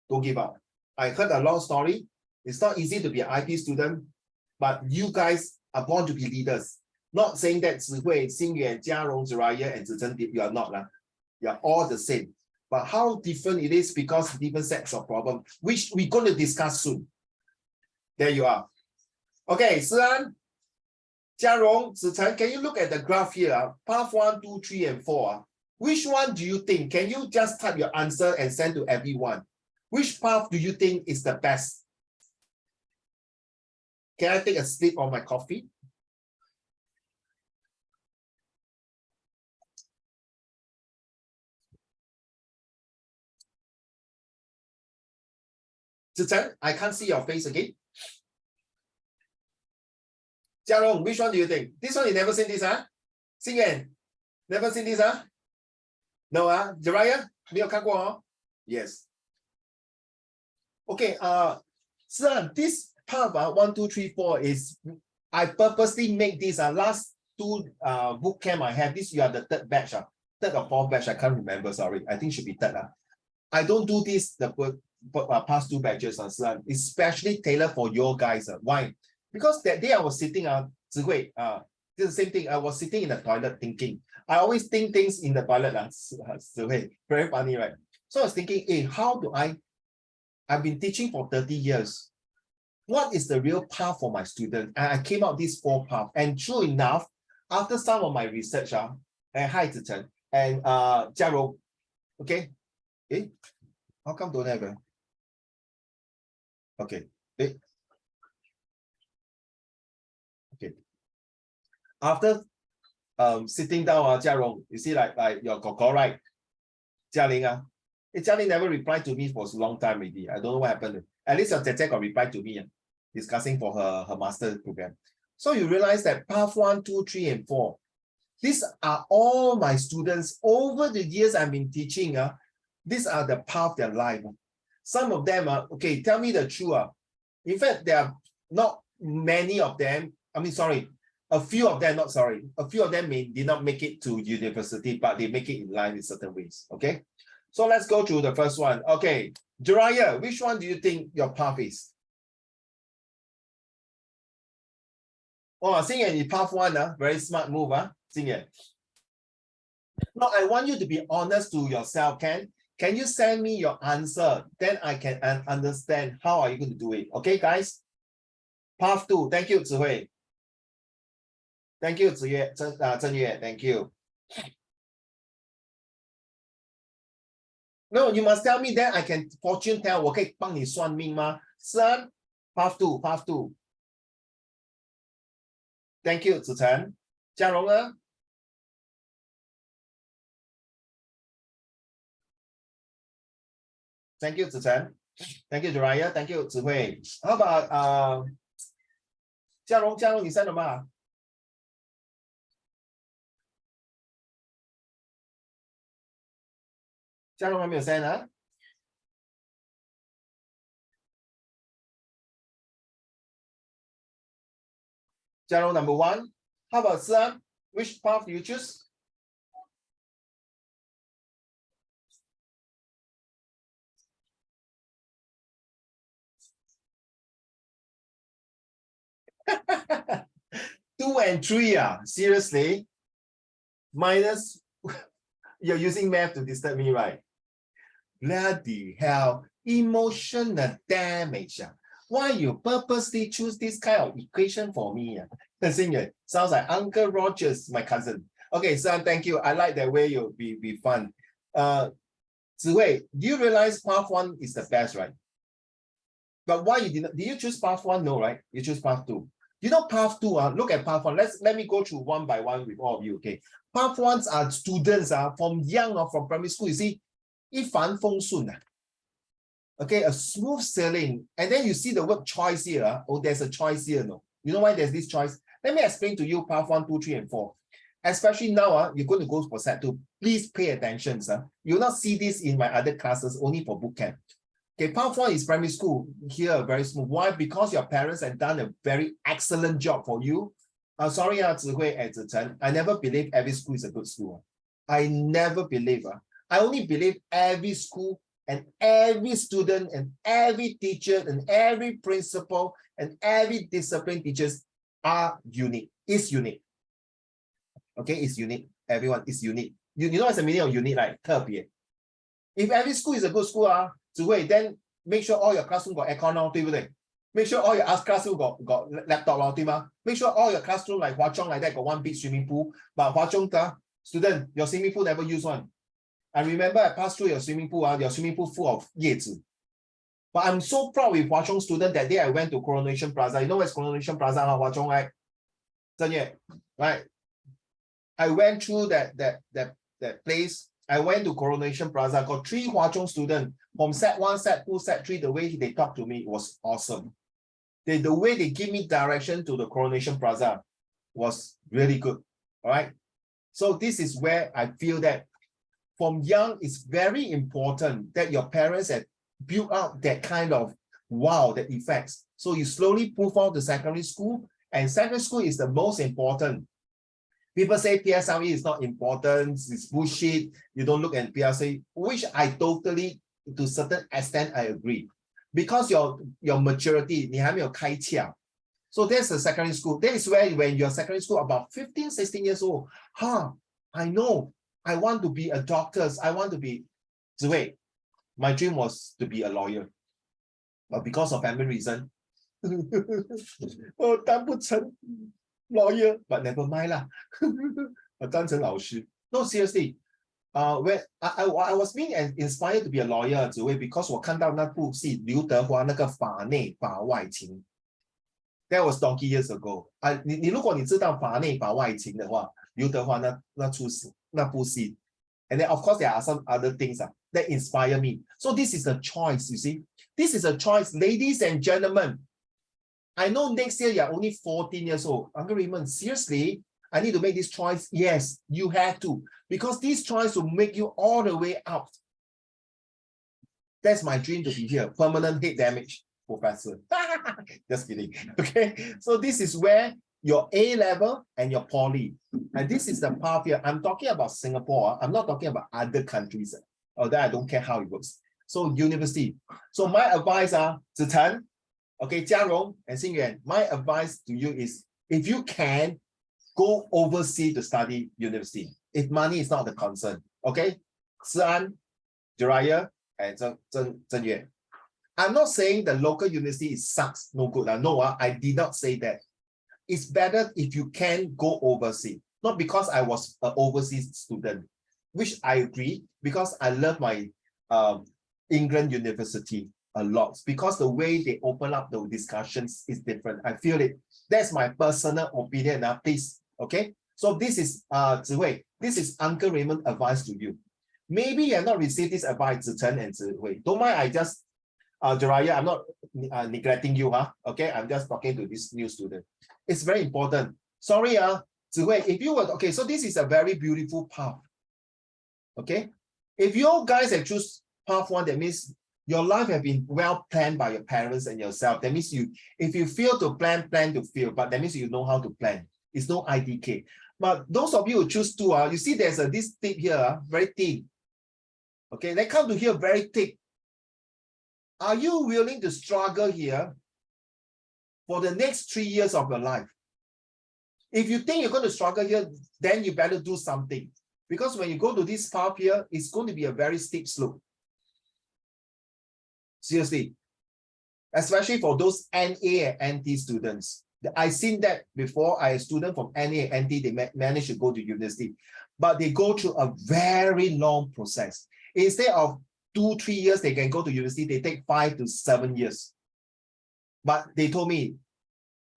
Don't give up. I heard a lot of story. It's not easy to be an IP student, but you guys are born to be leaders. Not saying that Zihui, Xingyuan, Jiarong, Zeraya, and Zichen, you are not. You are all the same. But how different it is because different sets of problems, which we're going to discuss soon. There you are. Okay, Si An, Jiarong, Zichen, can you look at the graph here? Path 1, 2, 3, and 4. Which one do you think? Can you just type your answer and send to everyone? Which path do you think is the best? Can I take a sip of my coffee? Zichen, I can't see your face again. Jiarong, which one do you think? This one you never seen this, huh? Xingyuan, never seen this, huh? No, Jiraiya, 没有看过, huh? Yes. Okay, Si An, this path 1, 2, 3, 4 is I purposely make this last 2 boot camp I have. This you are the 3rd batch, 3rd or 4th batch. I can't remember. Sorry, I think should be 3rd. I don't do this the past 2 batches, Si An, especially tailored for your guys. Why? Because that day I was sitting Zihui, this is the same thing. I was sitting in the toilet thinking. I always think things in the toilet. Zihui, very funny, right? So I was thinking, hey, how do I've been teaching for 30 years. What is the real path for my students? And I came out these 4 paths. And true enough, after some of my research, and hi Zichen and Jiarong, okay. How come don't have? Okay. Okay. After sitting down, Jiarong, you see like your koko, right? Jialing, Jialing never replied to me for a long time already. I don't know what happened. At least your Zhe got replied to me, discussing for her master program. So you realize that path 1, 2, 3, and 4. These are all my students over the years I've been teaching. These are the path their life. Some of them are okay. Tell me the truth. In fact, there are not many of them. I mean, sorry, a few of them. Not sorry. A few of them did not make it to university, but they make it in life in certain ways. Okay. So let's go through the first one. Okay, Jiraiya, which one do you think your path is? Oh, Xingyuan, you path 1, very smart move, Xingyuan. Now, I want you to be honest to yourself, Can you send me your answer? Then I can understand how are you going to do it. Okay, guys? Path 2, thank you, Zihui. Thank you, Ziyue, Zhen Yue, thank you. No, you must tell me that I can fortune tell. 我可以帮你算命吗？是啊 ，path two, path two. Thank you, 子晨。嘉荣呢？ Thank you, 子晨。Thank you, Jiraiya. Thank you, 子慧。How about 嘉荣，你 send 了吗？嘉荣还没有 send 啊？嘉荣 number one. How about Sun? Which path do you choose? Two and three, seriously? Minus, you're using math to disturb me, right? Bloody hell, emotional damage. Why you purposely choose this kind of equation for me? Sounds like Uncle Rogers, my cousin. Okay, son, thank you. I like that way you'll be fun. Zihui, do you realize path one is the best, right? But why you did you choose path one? No, right? You choose path two. You know path two, look at path one. Let me go through one by one with all of you, okay? Path ones are students from young or from primary school, you see, 一帆风顺, okay, a smooth sailing. And then you see the word choice here. Oh, there's a choice here, no? You know why there's this choice? Let me explain to you path 1, 2, 3, and 4. Especially now, you're going to go for set 2. Please pay attention, sir. You will not see this in my other classes, only for boot camp. Okay, path 1 is primary school. Here, very smooth. Why? Because your parents have done a very excellent job for you. Sorry, Zihui and Zichen. I never believe every school is a good school. I never believe. I only believe every school and every student and every teacher and every principal and every discipline teachers are unique. Is unique. Okay, it's unique. Everyone is unique. You know what's the meaning of unique, right? 特别. If every school is a good school, then make sure all your classroom got aircon, 对不对? Make sure all your classroom got laptop, 对吗? Make sure all your classroom like Hwa Chong like that got one big swimming pool. But Hwa Chong, student, your swimming pool never use one. I remember I passed through your swimming pool full of 叶子. But I'm so proud with Hwa Chong student that day I went to Coronation Plaza. You know where's Coronation Plaza, Hwa Chong, right? Right? I went through that place. I went to Coronation Plaza, got 3 Hwa Chong students from set 1, set 2, set 3. The way they talked to me was awesome. The way they give me direction to the Coronation Plaza was really good. All right. So this is where I feel that from young, it's very important that your parents have built up that kind of wow, the effects. So you slowly move on to secondary school, and secondary school is the most important. People say PSLE is not important, it's bullshit, you don't look at PSLE, which I totally, to a certain extent, I agree. Because your maturity, 你还没有开窍. So that's the secondary school. That is where when you're secondary school, about 15, 16 years old, I know, I want to be a doctor, I want to be, Zihui, my dream was to be a lawyer. But because of family reason, 我当不成 lawyer, but never mind lah. 我当成老师. No, seriously. When I was being inspired to be a lawyer, Zihui, because 我看到那部戏刘德华那个法内法外情. That was donkey years ago. 你如果你知道法内法外情的话，刘德华那部戏. And then of course there are some other things that inspire me. So this is a choice, you see. This is a choice, ladies and gentlemen. I know next year you're only 14 years old. Uncle Raymond, seriously, I need to make this choice. Yes, you have to. Because this choice will make you all the way up. That's my dream to be here. Permanent head damage professor. Just kidding. Okay. So this is where your A level and your poly. And this is the path here. I'm talking about Singapore. I'm not talking about other countries. Although I don't care how it works. So university. So my advice Zitan, okay, Jiarong and Xingyuan, my advice to you is if you can, go overseas to study university. If money is not the concern. Okay? Sian, Jiraiya, and Zhen Yue. I'm not saying the local university sucks, no good. No, I did not say that. it's better if you can go overseas. Not because I was an overseas student, which I agree, because I love my England University a lot, because the way they open up the discussions is different. I feel it. That's my personal opinion. Now, please, okay? So this is Zihui, this is Uncle Raymond advice to you. Maybe you have not received this advice, Zichen and Zihui. Don't mind, I just, Jiraiya, I'm not neglecting you, huh? Okay, I'm just talking to this new student. It's very important. Sorry, Zihui, if you were, okay, so this is a very beautiful path. Okay, if you guys have choose path one, that means your life have been well planned by your parents and yourself. That means you, if you fail to plan to fail, but that means you know how to plan. It's no IDK. But those of you who choose two, you see there's this tip here, very thin. Okay, they come to here very thick. Are you willing to struggle here for the next 3 years of your life? If you think you're going to struggle here, then you better do something. Because when you go to this path here, it's going to be a very steep slope. Seriously. Especially for those NA and NT students. I've seen that before. I a student from NA and NT, they managed to go to university. But they go through a very long process. Instead of 2-3 years, they can go to university, they take 5 to 7 years. But they told me,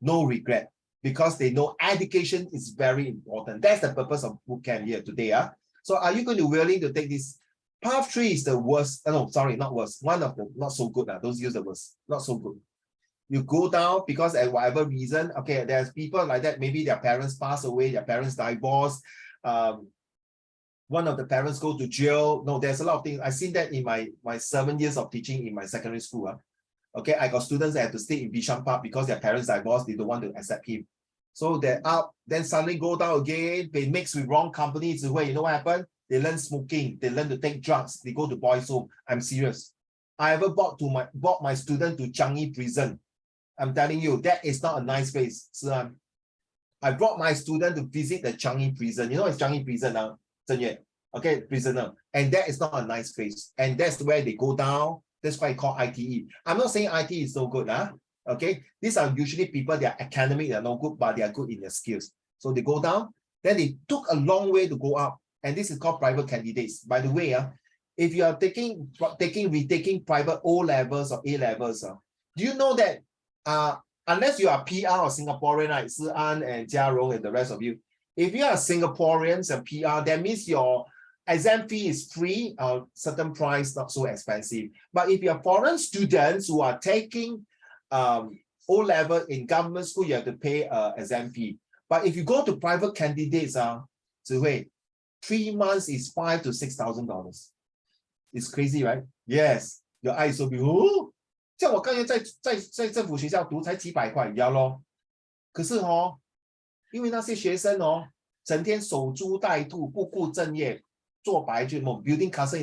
no regret, because they know education is very important. That's the purpose of bootcamp here today. So are you going to be willing to take this? Path 3 is the worst. No, sorry, not worst. One of the not so good. Don't use the worst. Not so good. You go down because at whatever reason, okay, there's people like that. Maybe their parents pass away, their parents divorced. One of the parents go to jail. No, there's a lot of things. I've seen that in my 7 years of teaching in my secondary school. Okay, I got students that have to stay in Bishan Park because their parents divorced. They don't want to accept him. So they're up, then suddenly go down again. They mix with wrong companies. Where you know what happened? They learn smoking. They learn to take drugs. They go to boys' home. I'm serious. I ever brought my student to Changi prison. I'm telling you, that is not a nice place. So, I brought my student to visit the Changi prison. You know it's Changi prison now, okay, prisoner. And that is not a nice place. And that's where they go down. That's why it's called ITE. I'm not saying ITE is so good, okay? These are usually people, they are academic, they are not good, but they are good in their skills. So they go down, then they took a long way to go up. And this is called private candidates. By the way, if you are retaking private O levels or A levels, do you know that unless you are PR or Singaporean, like Si An and Jia Rong and the rest of you, if you are Singaporeans and PR, that means your exam fee is free, certain price, not so expensive. But if you're foreign students who are taking O-level in government school, you have to pay exam fee. But if you go to private candidates, Zihui, 3 months is $5,000 to $6,000. It's crazy, right? Yes, your eyes will be, oh, 像我刚才在政府学校读才几百块，要咯。可是因为那些学生整天守株待兔，不顾正业，做白日梦 ，building castle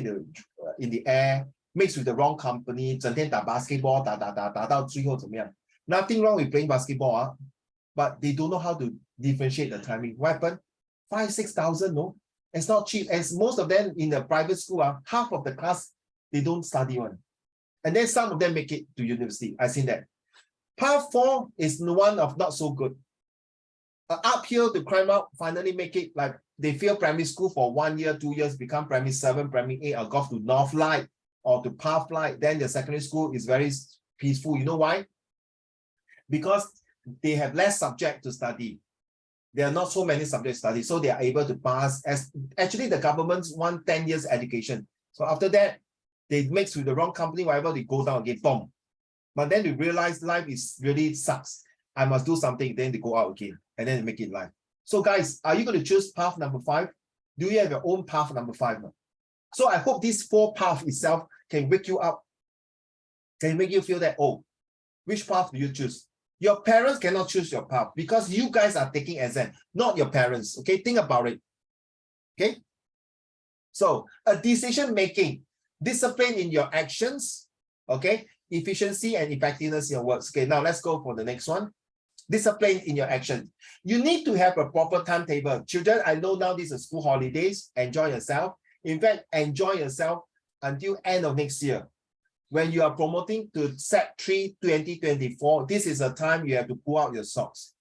in the air, mixed with the wrong company， 整天打 basketball， 打到最後怎麼樣 ？Nothing wrong with playing basketball, but they don't know how to differentiate the timing. What happened? 5,000-6,000, no? It's not cheap. As most of them in the private school, half of the class, they don't study one. And then some of them make it to university. I've seen that. Path 4 is one of not so good. Uphill to climb up, finally make it like they fail primary school for 1 year, 2 years, become primary 7, primary 8, or go to Northlight or to Pathlight. Then the secondary school is very peaceful. You know why? Because they have less subject to study. There are not so many subjects to study, so they are able to pass. As actually, the government's want 10 years education. So after that, they mix with the wrong company, whatever, they go down again, boom. But then they realize life is really sucks. I must do something, then they go out again, and then they make it life. So guys, are you going to choose path number 5? Do you have your own path number 5 now? So I hope this 4 path itself can wake you up, can make you feel that, oh, which path do you choose? Your parents cannot choose your path because you guys are taking exam, not your parents. Okay, think about it. Okay, so a decision making, discipline in your actions, okay, efficiency and effectiveness in your works. Okay, now let's go for the next one. Discipline in your action. You need to have a proper timetable. Children, I know now these are school holidays. Enjoy yourself. In fact, enjoy yourself until end of next year. When you are promoting to Set 3 2024, this is a time you have to pull out your socks.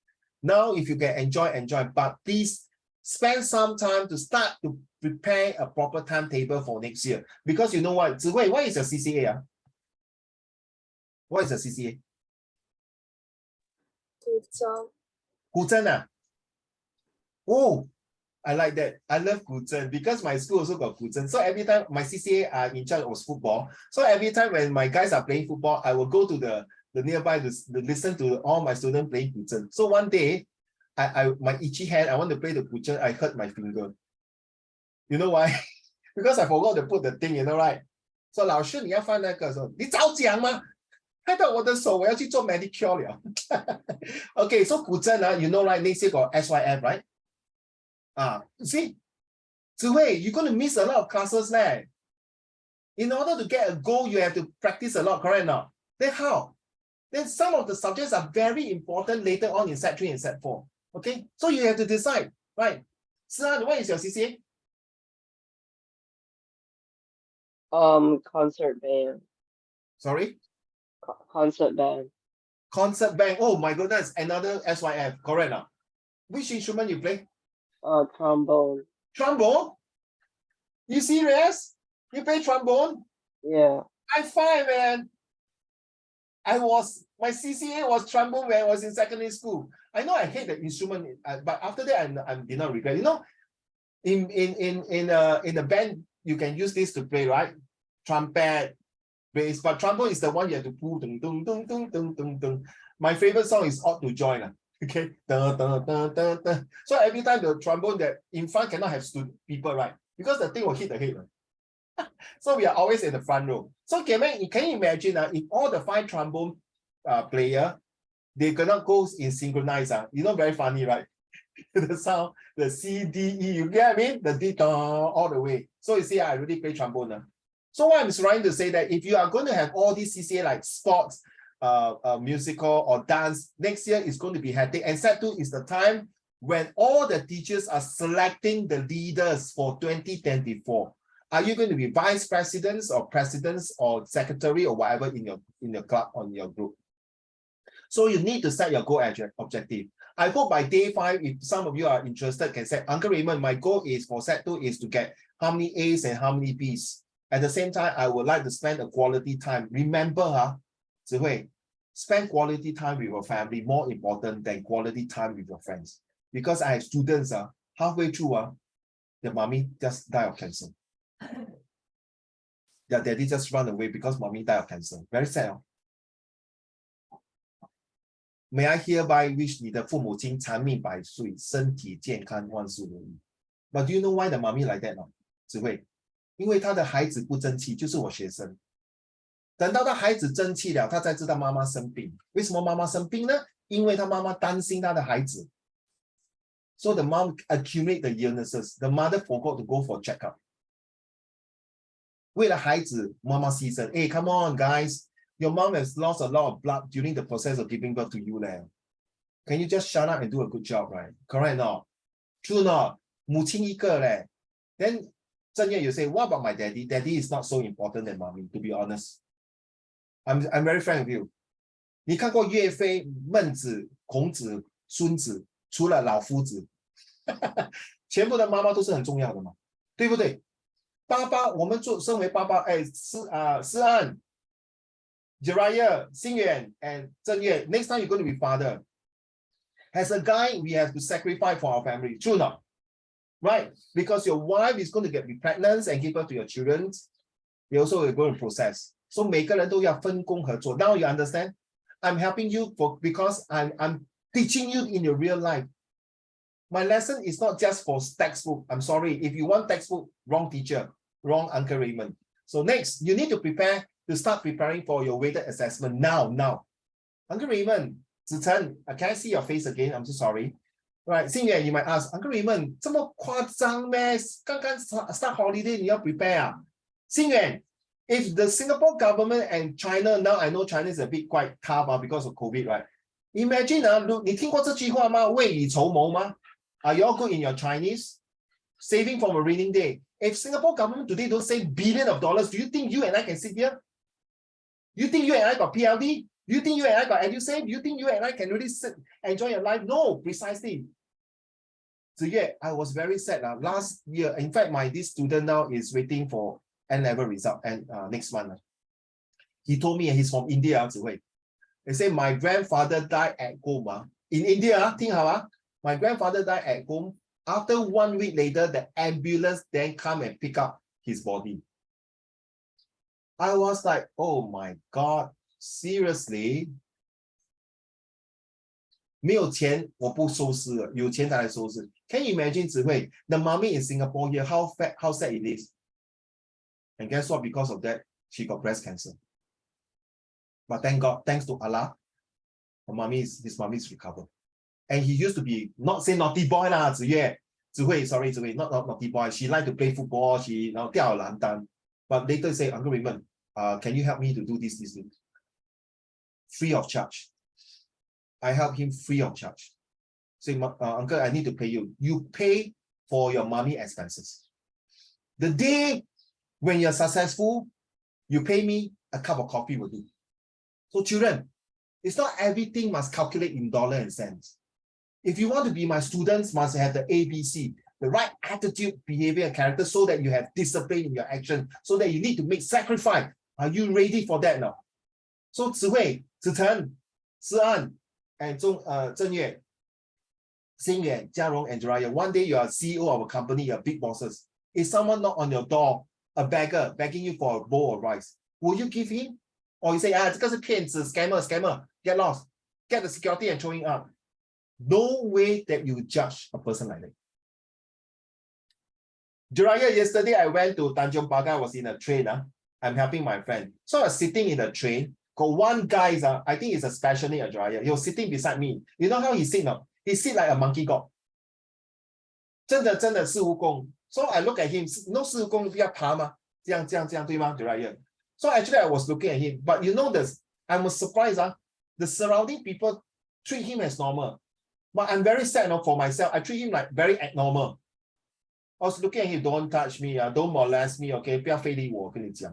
Now, if you can enjoy, but please spend some time to start to prepare a proper timetable for next year. Because you know what, Zihui, what is your CCA? What is the CCA? 古筝. Oh, I like that. I love 古筝 because my school also got 古筝. So every time my CCA in charge was football. So every time when my guys are playing football, I will go to the nearby to listen to all my students playing 古筝. So one day, my itchy hand, I want to play the 古筝, I hurt my finger. You know why? Because I forgot to put the thing, you know, right? So 老师你要放那个时候，你早讲吗？害到我的手，我要去做 manicure 了。Okay, so 古筝 you know, right? Next year got SYF, right? You see, Zihui, you're going to miss a lot of classes there. In order to get a goal, you have to practice a lot, correct or not? Then how? Then some of the subjects are very important later on in set 3 and set 4. Okay, so you have to decide, right? Sian, what is your CCA? Concert band. Sorry? Concert band. Concert band. Oh my goodness, another SYF, correct now. Which instrument you play? Trombone. Trombone? You serious? You play trombone? Yeah. High five, man. My CCA was trombone when I was in secondary school. I know I hate the instrument, but after that I did not regret. You know, in the band, you can use this to play, right? Trumpet, bass, but trombone is the one you have to pull. Dun, dun, dun, dun, dun, dun, dun. My favorite song is Ought to Join. Okay. Dun, dun, dun, dun, dun. So every time the trombone that in front cannot have people, right? Because the thing will hit the head. Right? So we are always in the front row. So can you imagine if all the 5 trombone player, they cannot go in synchronize. You know, very funny, right? The sound, the C, D, E, you get what I mean? The D all the way. So you see, I already play trombone. So what I'm trying to say that if you are going to have all these CCA like sports, musical or dance, next year is going to be hectic. And set 2 is the time when all the teachers are selecting the leaders for 2024. Are you going to be vice presidents or secretary or whatever in your club or in your group? So you need to set your goal objective. I hope by day 5, if some of you are interested, can say, Uncle Raymond, my goal is for set 2 is to get how many A's and how many B's. At the same time, I would like to spend a quality time. Remember, Zihui, spend quality time with your family more important than quality time with your friends. Because I have students, halfway through, their mommy just died of cancer. Their daddy just run away because mommy died of cancer. Very sad. May I hereby wish 你的父母亲长命百岁，身体健康，万事如意。But do you know why the mommy like that? 只会，因为他的孩子不争气，就是我学生。等到他孩子争气了，他才知道妈妈生病。为什么妈妈生病呢？因为他妈妈担心他的孩子。So the mom accumulate the illnesses. The mother forgot to go for checkup. 为了孩子，妈妈牺牲。Hey, come on, guys. Your mom has lost a lot of blood during the process of giving birth to you. Can you just shut up and do a good job, right? Correct or not? True or not? 母亲一个嘞。Then, Zheng Ye, you say, what about my daddy? Daddy is not so important than mommy, to be honest. I'm very frank with you. 你看过岳飞、孟子、孔子、孙子，除了老夫子，全部的妈妈都是很重要的嘛，对不对？爸爸，我们身为爸爸，哎，思安。Jiraiya, Xingyuan, and Zheng Ye, next time you're going to be father. As a guy, we have to sacrifice for our family. True or not? Right? Because your wife is going to be pregnant and give birth to your children. They also are going to process. So 每个人都要分工合作. Now you understand? I'm helping you because I'm teaching you in your real life. My lesson is not just for textbook. I'm sorry. If you want textbook, wrong teacher, wrong Uncle Raymond. So next, you need to start preparing for your weighted assessment now. Uncle Raymond, Zichen, can I see your face again? I'm so sorry. Right, Xingyuan, you might ask, Uncle Raymond, 这么夸张咩？刚刚 start holiday, 你要 prepare 啊？ Xingyuan, if the Singapore government and China, now I know China is a bit quite tough because of COVID, right? Imagine, 你听过这句话吗？未雨绸缪吗？ Are you all good in your Chinese? Saving for a raining day. If Singapore government today don't save billions of dollars, do you think you and I can sit here? You think you and I got PLD? You think you and I got EduSave? You think you and I can really sit, enjoy your life? No, precisely. So yeah, I was very sad. Last year, in fact, this student now is waiting for N-level result and next month. He told me he's from India. They say my grandfather died at home. In India, my grandfather died at home. After 1 week later, the ambulance then come and pick up his body. I was like, oh my God, seriously? 没有钱我不收尸了，有钱才来收尸。Can you imagine, Zihui, the mommy in Singapore here, how sad it is? And guess what? Because of that, she got breast cancer. But thank God, thanks to Allah, his mommy is recovered. And he used to be, not say naughty boy lah, Zihui, not naughty boy. She liked to play football, she掉篮单. But later say, Uncle Raymond, can you help me to do this? Free of charge. I help him free of charge. Say, Uncle, I need to pay you. You pay for your mommy expenses. The day when you're successful, you pay me, a cup of coffee will do. So children, it's not everything must calculate in dollar and cents. If you want to be my students, must have the ABC, the right attitude, behavior, and character, so that you have discipline in your action, so that you need to make sacrifice. Are you ready for that now? So Zihui, Zichen, Sian, and Zhengyue, Xingyuan, Jiarong, and Jiraiya, one day you are CEO of a company, you're big bosses. Is someone knock on your door, a beggar, begging you for a bowl of rice? Will you give him? Or you say, this is scammer, get lost, get the security and throwing up. No way that you judge a person like that. Jiraiya, yesterday I went to Tanjong Pagar, I was in a train. I'm helping my friend. So I was sitting in the train. Got one guy, I think he's a special need, Jiraiya. He was sitting beside me. You know how he sit now? He sit like a monkey god. 真的是蜈蚣. So I look at him. No 是蜈蚣不要爬吗？这样对吗 Jiraiya? So actually I was looking at him. But you know this, I was surprised. The surrounding people treat him as normal. But I'm very sad for myself. I treat him like very abnormal. I was looking at him, don't touch me, don't molest me, okay? 不要非礼我，跟你讲。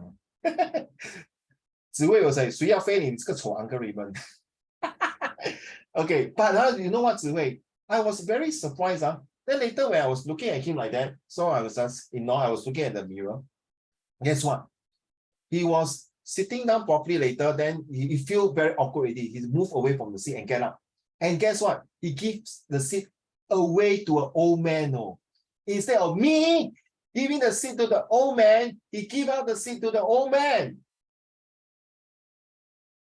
Zihui was like, 谁要非你这个丑 Uncle Raymond? Okay, but you know what, Zihui? I was very surprised. Then later when I was looking at him like that, so I was just, I was looking at the mirror. Guess what? He was sitting down properly later, then he feel very awkward already. He moved away from the seat and get up. And guess what? He gives the seat away to an old man. Instead of me giving the seat to the old man, he gave out the seat to the old man.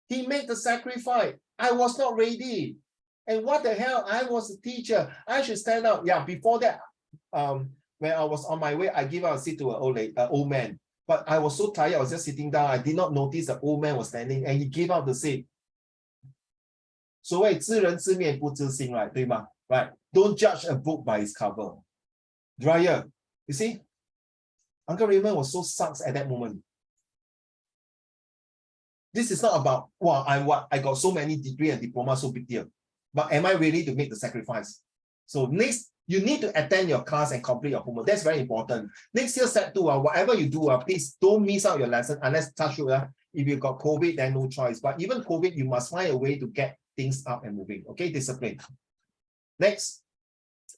He made the sacrifice. I was not ready. And what the hell? I was a teacher. I should stand up. Yeah, before that, when I was on my way, I gave out a seat to an old man. But I was so tired, I was just sitting down. I did not notice the old man was standing and he gave out the seat. 所谓知人知面不知心 right? 对吗? Right? Don't judge a book by its cover. Jiraiya, you see? Uncle Raymond was so sucks at that moment. This is not about, wow, I got so many degrees and diplomas, so big deal. But am I ready to make the sacrifice? So next, you need to attend your class and complete your homework. That's very important. Next year, set 2, whatever you do, please don't miss out your lesson unless touch wood. If you got COVID, then no choice. But even COVID, you must find a way to get things up and moving. Okay, discipline. Next,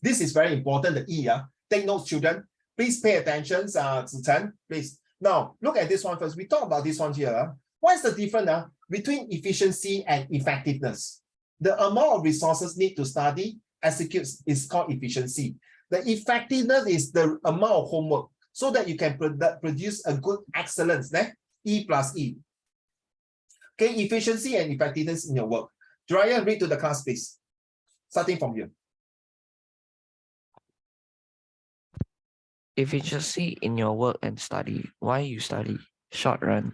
this is very important, the E. Take notes, children. Please pay attention, Zichen, please. Now, look at this one first. We talk about this one here. What's the difference between efficiency and effectiveness? The amount of resources need to study, execute is called efficiency. The effectiveness is the amount of homework so that you can produce a good excellence. E plus E. Okay, efficiency and effectiveness in your work. Jiraiya, read to the class, please. Starting from here. Efficiency in your work and study. Why you study? Short run.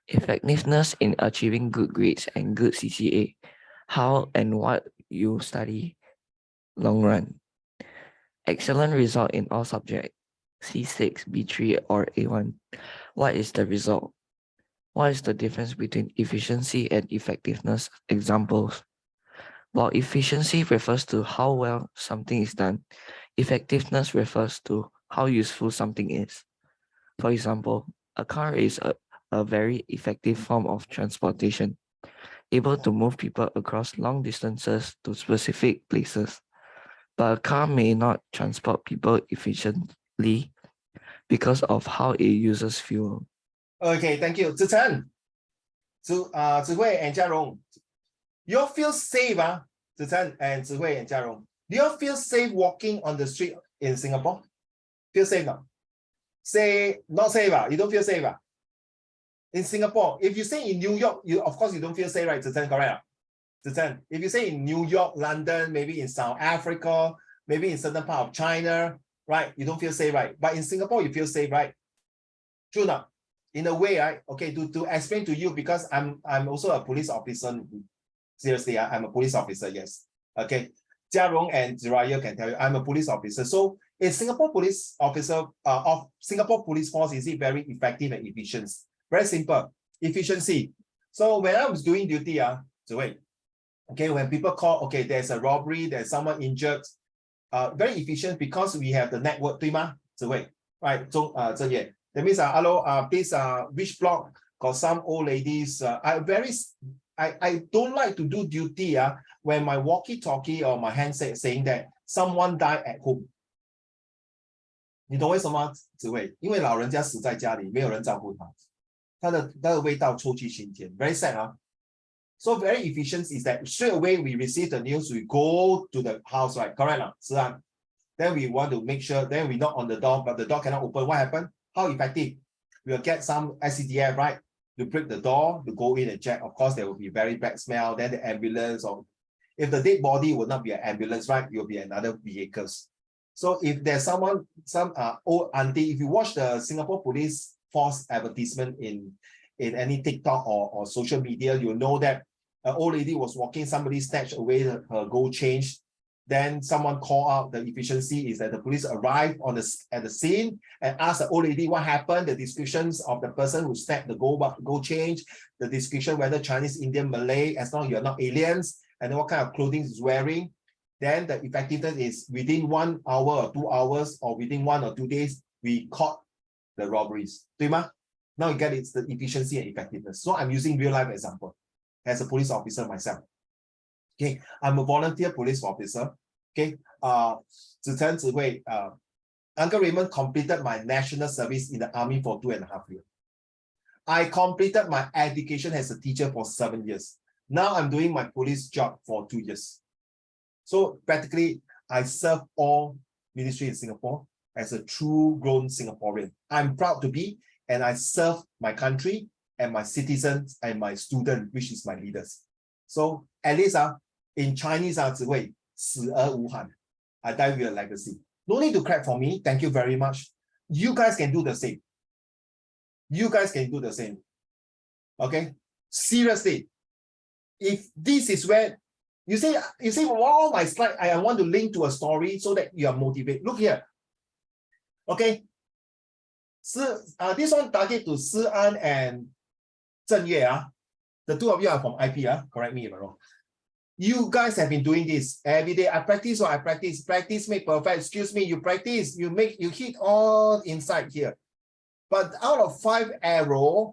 Effectiveness in achieving good grades and good CCA. How and what you study. Long run. Excellent result in all subjects. C6, B3 or A1. What is the result? What is the difference between efficiency and effectiveness? Examples. While efficiency refers to how well something is done, effectiveness refers to how useful something is. For example, a car is a very effective form of transportation. able to move people across long distances to specific places. But a car may not transport people efficiently because of how it uses fuel. Okay, thank you. Zichen, Zihui and Jiarong, you all feel safe, Zichen and Zihui and Jiarong. Do you all feel safe walking on the street in Singapore? Feel safe now? Say not safe, you don't feel safe. In Singapore, if you say in New York, of course you don't feel safe, right? Zichen, correct? Zichen, if you say in New York, London, maybe in South Africa, maybe in certain part of China, right? You don't feel safe, right? But in Singapore, you feel safe, right? True not? In a way, right? Okay, to explain to you, because I'm also a police officer. Seriously, I'm a police officer, yes. Okay. Jiarong and Jiraya can tell you, I'm a police officer. So is Singapore police officer of Singapore police force, is it very effective and efficient? Very simple. Efficiency. So when I was doing duty, okay, when people call, okay, there's a robbery, there's someone injured, very efficient because we have the network, 对吗？right? Zhengye. That means, hello, please, which block got some old ladies? I don't like to do duty when my walkie-talkie or my handset saying that someone died at home. 你懂为什么？子卫，因为老人家死在家里，没有人照顾他，他的味道臭气熏天 ，very sad So very efficient is that straight away we receive the news, we go to the house, right? Correct, Then we want to make sure, then we knock on the door, but the door cannot open. What happened? How effective? We'll get some SCDF, right? To break the door, to go in and check. Of course, there will be very bad smell. Then the ambulance, or if the dead body will not be an ambulance, right? It will be another vehicles. So if there's some old auntie, if you watch the Singapore Police Force advertisement in any TikTok or social media, you'll know that an old lady was walking, somebody snatched away her gold change. Then someone called out. The efficiency is that the police arrived at the scene and asked the old lady what happened, the descriptions of the person who snatched the gold change, the description whether Chinese, Indian, Malay, as long as you're not aliens, and what kind of clothing he's wearing. Then the effectiveness is within 1 hour or 2 hours, or within 1 or 2 days, we caught the robberies. 对吗? Now you get it's the efficiency and effectiveness. So I'm using real life example as a police officer myself. Okay, I'm a volunteer police officer. Okay, Zichen, Zihui, Uncle Raymond completed my national service in the army for 2.5 years. I completed my education as a teacher for 7 years. Now I'm doing my police job for 2 years. So practically, I serve all ministry in Singapore as a true grown Singaporean. I'm proud to be, and I serve my country and my citizens and my students, which is my leaders. So at least in Chinese, 只会死而无憾. I die with a legacy. No need to clap for me. Thank you very much. You guys can do the same. You guys can do the same. Okay? Seriously. If this is where you say all my slides, I want to link to a story so that you are motivated. Look here. Okay. This one target to Si An and Zheng Yue. The two of you are from IP. Correct me if I'm wrong. You guys have been doing this every day. I practice or I practice. Practice make perfect. Excuse me, you practice. You hit all inside here. But out of 5 arrows,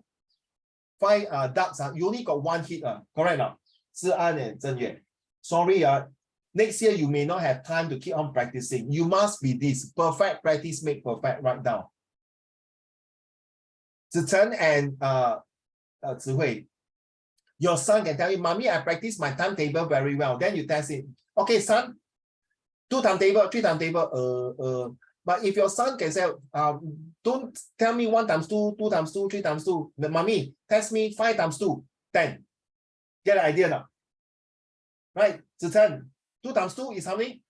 5 darts, you only got 1 hit. Correct now? Si An and Zheng Yue. Sorry, next year you may not have time to keep on practicing. You must be this. Perfect practice make perfect right now. Zichen and Zihui, your son can tell you, Mommy, I practice my timetable very well. Then you test it. Okay, son, 2 timetable, 3 timetable. But if your son can say, don't tell me 1 times 2, 2 times 2, 3 times 2. Mommy, test me 5 times 2, 10. Get the idea now? Right, Zichen, 2 times 2 is how many?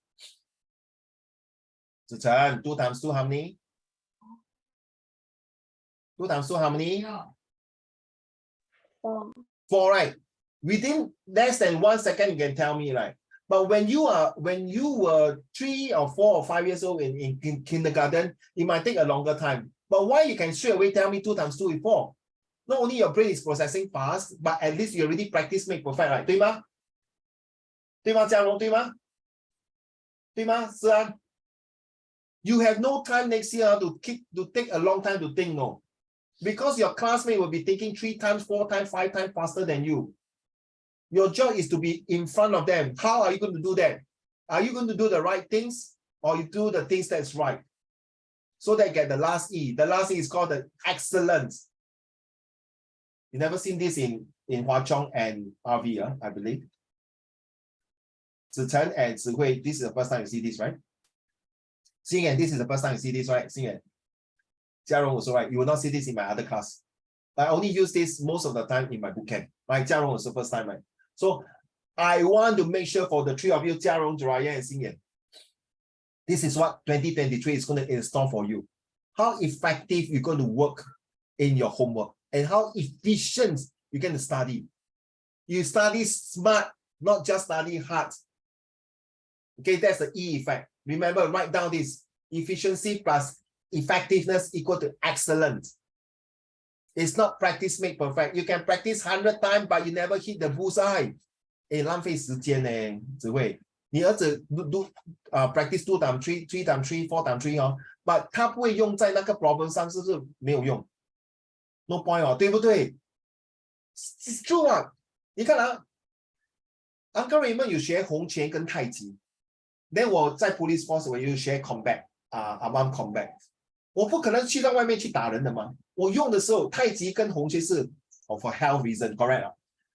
Zichen, 2 times 2 how many? 2 times 2 how many? 4, right? Within less than 1 second, you can tell me, right? But when you were 3 or 4 or 5 years old in kindergarten, it might take a longer time. But why you can straight away tell me 2 times 2 is 4? Not only your brain is processing fast, but at least you already practice make perfect, right? 对吗？对吗？嘉荣，对吗？对吗？是啊。You have no time next year to take a long time to think, no. Because your classmate will be thinking 3 times, 4 times, 5 times faster than you. Your job is to be in front of them. How are you going to do that? Are you going to do the right things or you do the things that's right? So they get the last E. The last E is called the excellence. You never seen this in Hwa Chong and RV, I believe. Zichen and Zihui, this is the first time you see this, right? Xingyan, this is the first time you see this, right? Xingyan. Jiarong also, right? You will not see this in my other class. I only use this most of the time in my bootcamp. Right? Jiarong was the first time, right? So I want to make sure for the three of you, Jiarong, Jiraya, and Xingyan, this is what 2023 is going to install for you. How effective you're going to work in your homework and how efficient you're going to study. You study smart, not just study hard. Okay, that's the E effect. Remember, write down this. Efficiency plus effectiveness equal to excellence. It's not practice make perfect. You can practice 100 times, but you never hit the bullseye. 浪费时间呢，只会。你儿子 practice 2 times 3, 3 times 3, 4 times 3 哦 ，but 他不会用在那个 problem 上，是不是没有用 ？No point 哦，对不对 ？It's true 啊，你看啊 ，Uncle Raymond 有学红拳跟太极 ，then 我在 police force 我有学 combat arm combat， 我不可能去到外面去打人的嘛，我用的时候太极跟红拳是for health reason correct 啊。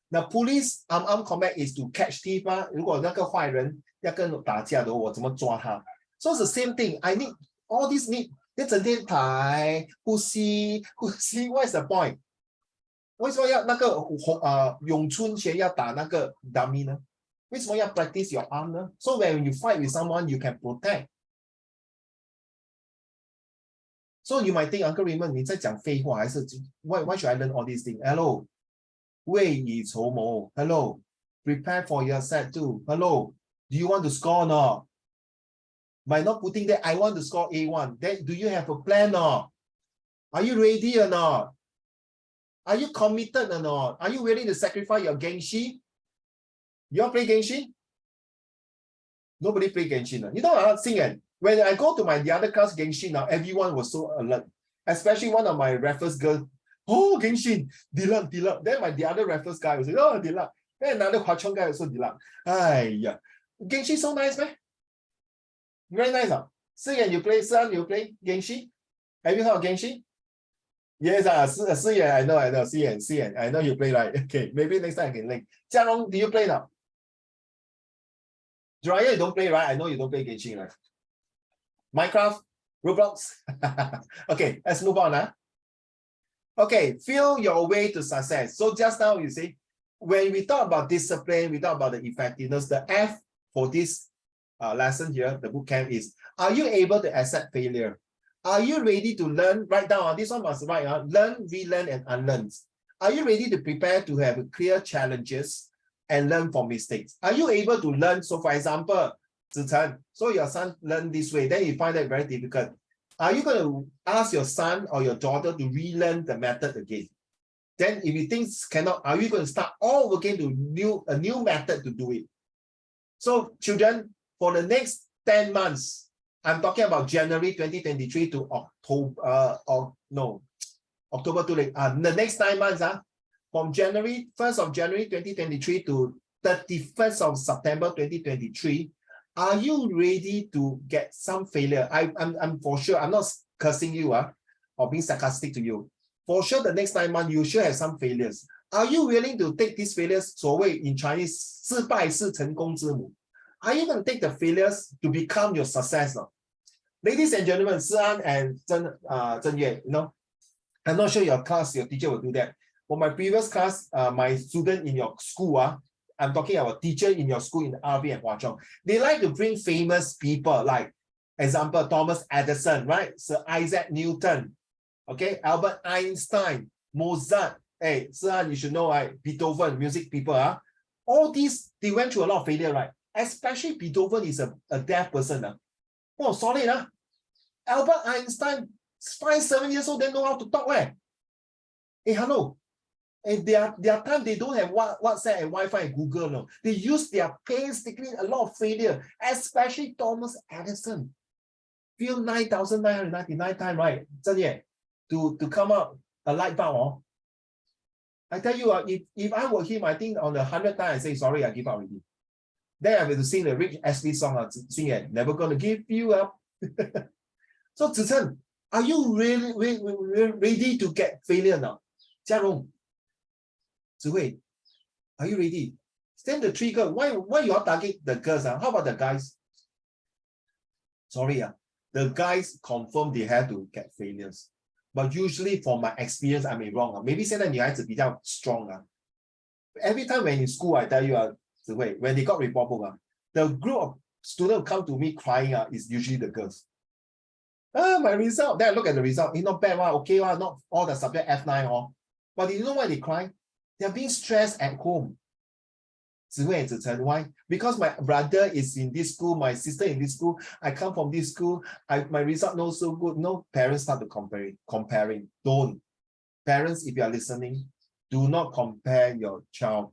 那 police arm combat is to catch thief 啊，如果那个坏人要跟我打架的，我怎么抓他 ？So it's the same thing. I need all this need. 你整天抬呼吸，What is the point？ 为什么要那个咏春拳要打那个 dummy 呢？为什么要 practice your arm 呢 ？So when you fight with someone, you can protect. So you might think, Uncle Raymond, 你在讲废话还是 why should I learn all these things? Hello. 未雨绸缪 Hello, prepare for your set 2 Hello, do you want to score or not? By not putting that, I want to score A1. Then do you have a plan or not? Are you ready or not? Are you committed or not? Are you willing to sacrifice your Genshin? You all play Genshin? Nobody play Genshin. You know, Xingyan, when I go to the other class Genshin now, everyone was so alert. Especially one of my Raffles girls. Oh, Genshin, Diluc. Then the other Raffles guy was like, oh, Diluc. Then another Hwa Chong guy also Diluc. Aiya. Genshin so nice, man. Very nice. Siyan, you play Genshin? Have you heard of Genshin? Yes, Siyan, I know. Siyan, I know you play, right? Okay, maybe next time I can link. Jiarong, do you play now? Jiraiya, you don't play, right? I know you don't play Genshin, right? Minecraft? Roblox? Okay, let's move on. Okay, feel your way to success. So just now you see, when we talk about discipline, we talk about the effectiveness, the F for this lesson here, the bootcamp is, are you able to accept failure? Are you ready to learn? Write down, this one must write, learn, relearn, and unlearn. Are you ready to prepare to have clear challenges and learn from mistakes? Are you able to learn? So for example, Zichen, so your son learned this way, then you find that very difficult. Are you going to ask your son or your daughter to relearn the method again? Then if you think cannot, are you going to start all over again to a new method to do it? So children, for the next 10 months, I'm talking about January 2023 to October to the next 9 months, from 1st of January 2023 to 31st of September 2023, are you ready to get some failure? I'm for sure, I'm not cursing you or being sarcastic to you. For sure, the next 9 months, you should have some failures. Are you willing to take these failures? 所谓 in Chinese, 失败是成功之母. Are you going to take the failures to become your success? Ladies and gentlemen, Si-an and Zhen-Yue, you know, I'm not sure your class, your teacher will do that. For my previous class, my student in your school, I'm talking about teacher in your school in RV and Hwa Chong. They like to bring famous people like, example, Thomas Edison, right? Sir Isaac Newton, okay? Albert Einstein, Mozart. Hey, sir, you should know, right? Beethoven, music people. All these, they went through a lot of failure, right? Especially Beethoven is a deaf person. Oh, solid. Albert Einstein, 5-7 years old, they know how to talk. Hey, hello. And their time, they don't have WhatsApp and Wi-Fi and Google. No. They use their painstakingly a lot of failure, especially Thomas Edison. Feel 9,999 times, right? To come up a light bulb. I tell you, if I were him, I think on the 100th time I say sorry, I give up already. Then I will sing the Rich Ashley song, sing it, never gonna give you up. So Zichen, are you really ready to get failure now? Jiarong, Zihui, are you ready? Stand the trigger. Why you all target the girls? How about the guys? Sorry, the guys confirm they have to get failures. But usually from my experience, I may be wrong. Maybe 现在女孩子比较 strong. Every time when in school, I tell you, when they got report book, the group of students who come to me crying is usually the girls. My result. Then I look at the result. Not bad, okay, not all the subject F9. But you know why they cry? They're being stressed at home. Why? Because my brother is in this school, my sister in this school, I come from this school, my result not so good. No, parents start to comparing. Don't. Parents, if you are listening, do not compare your child.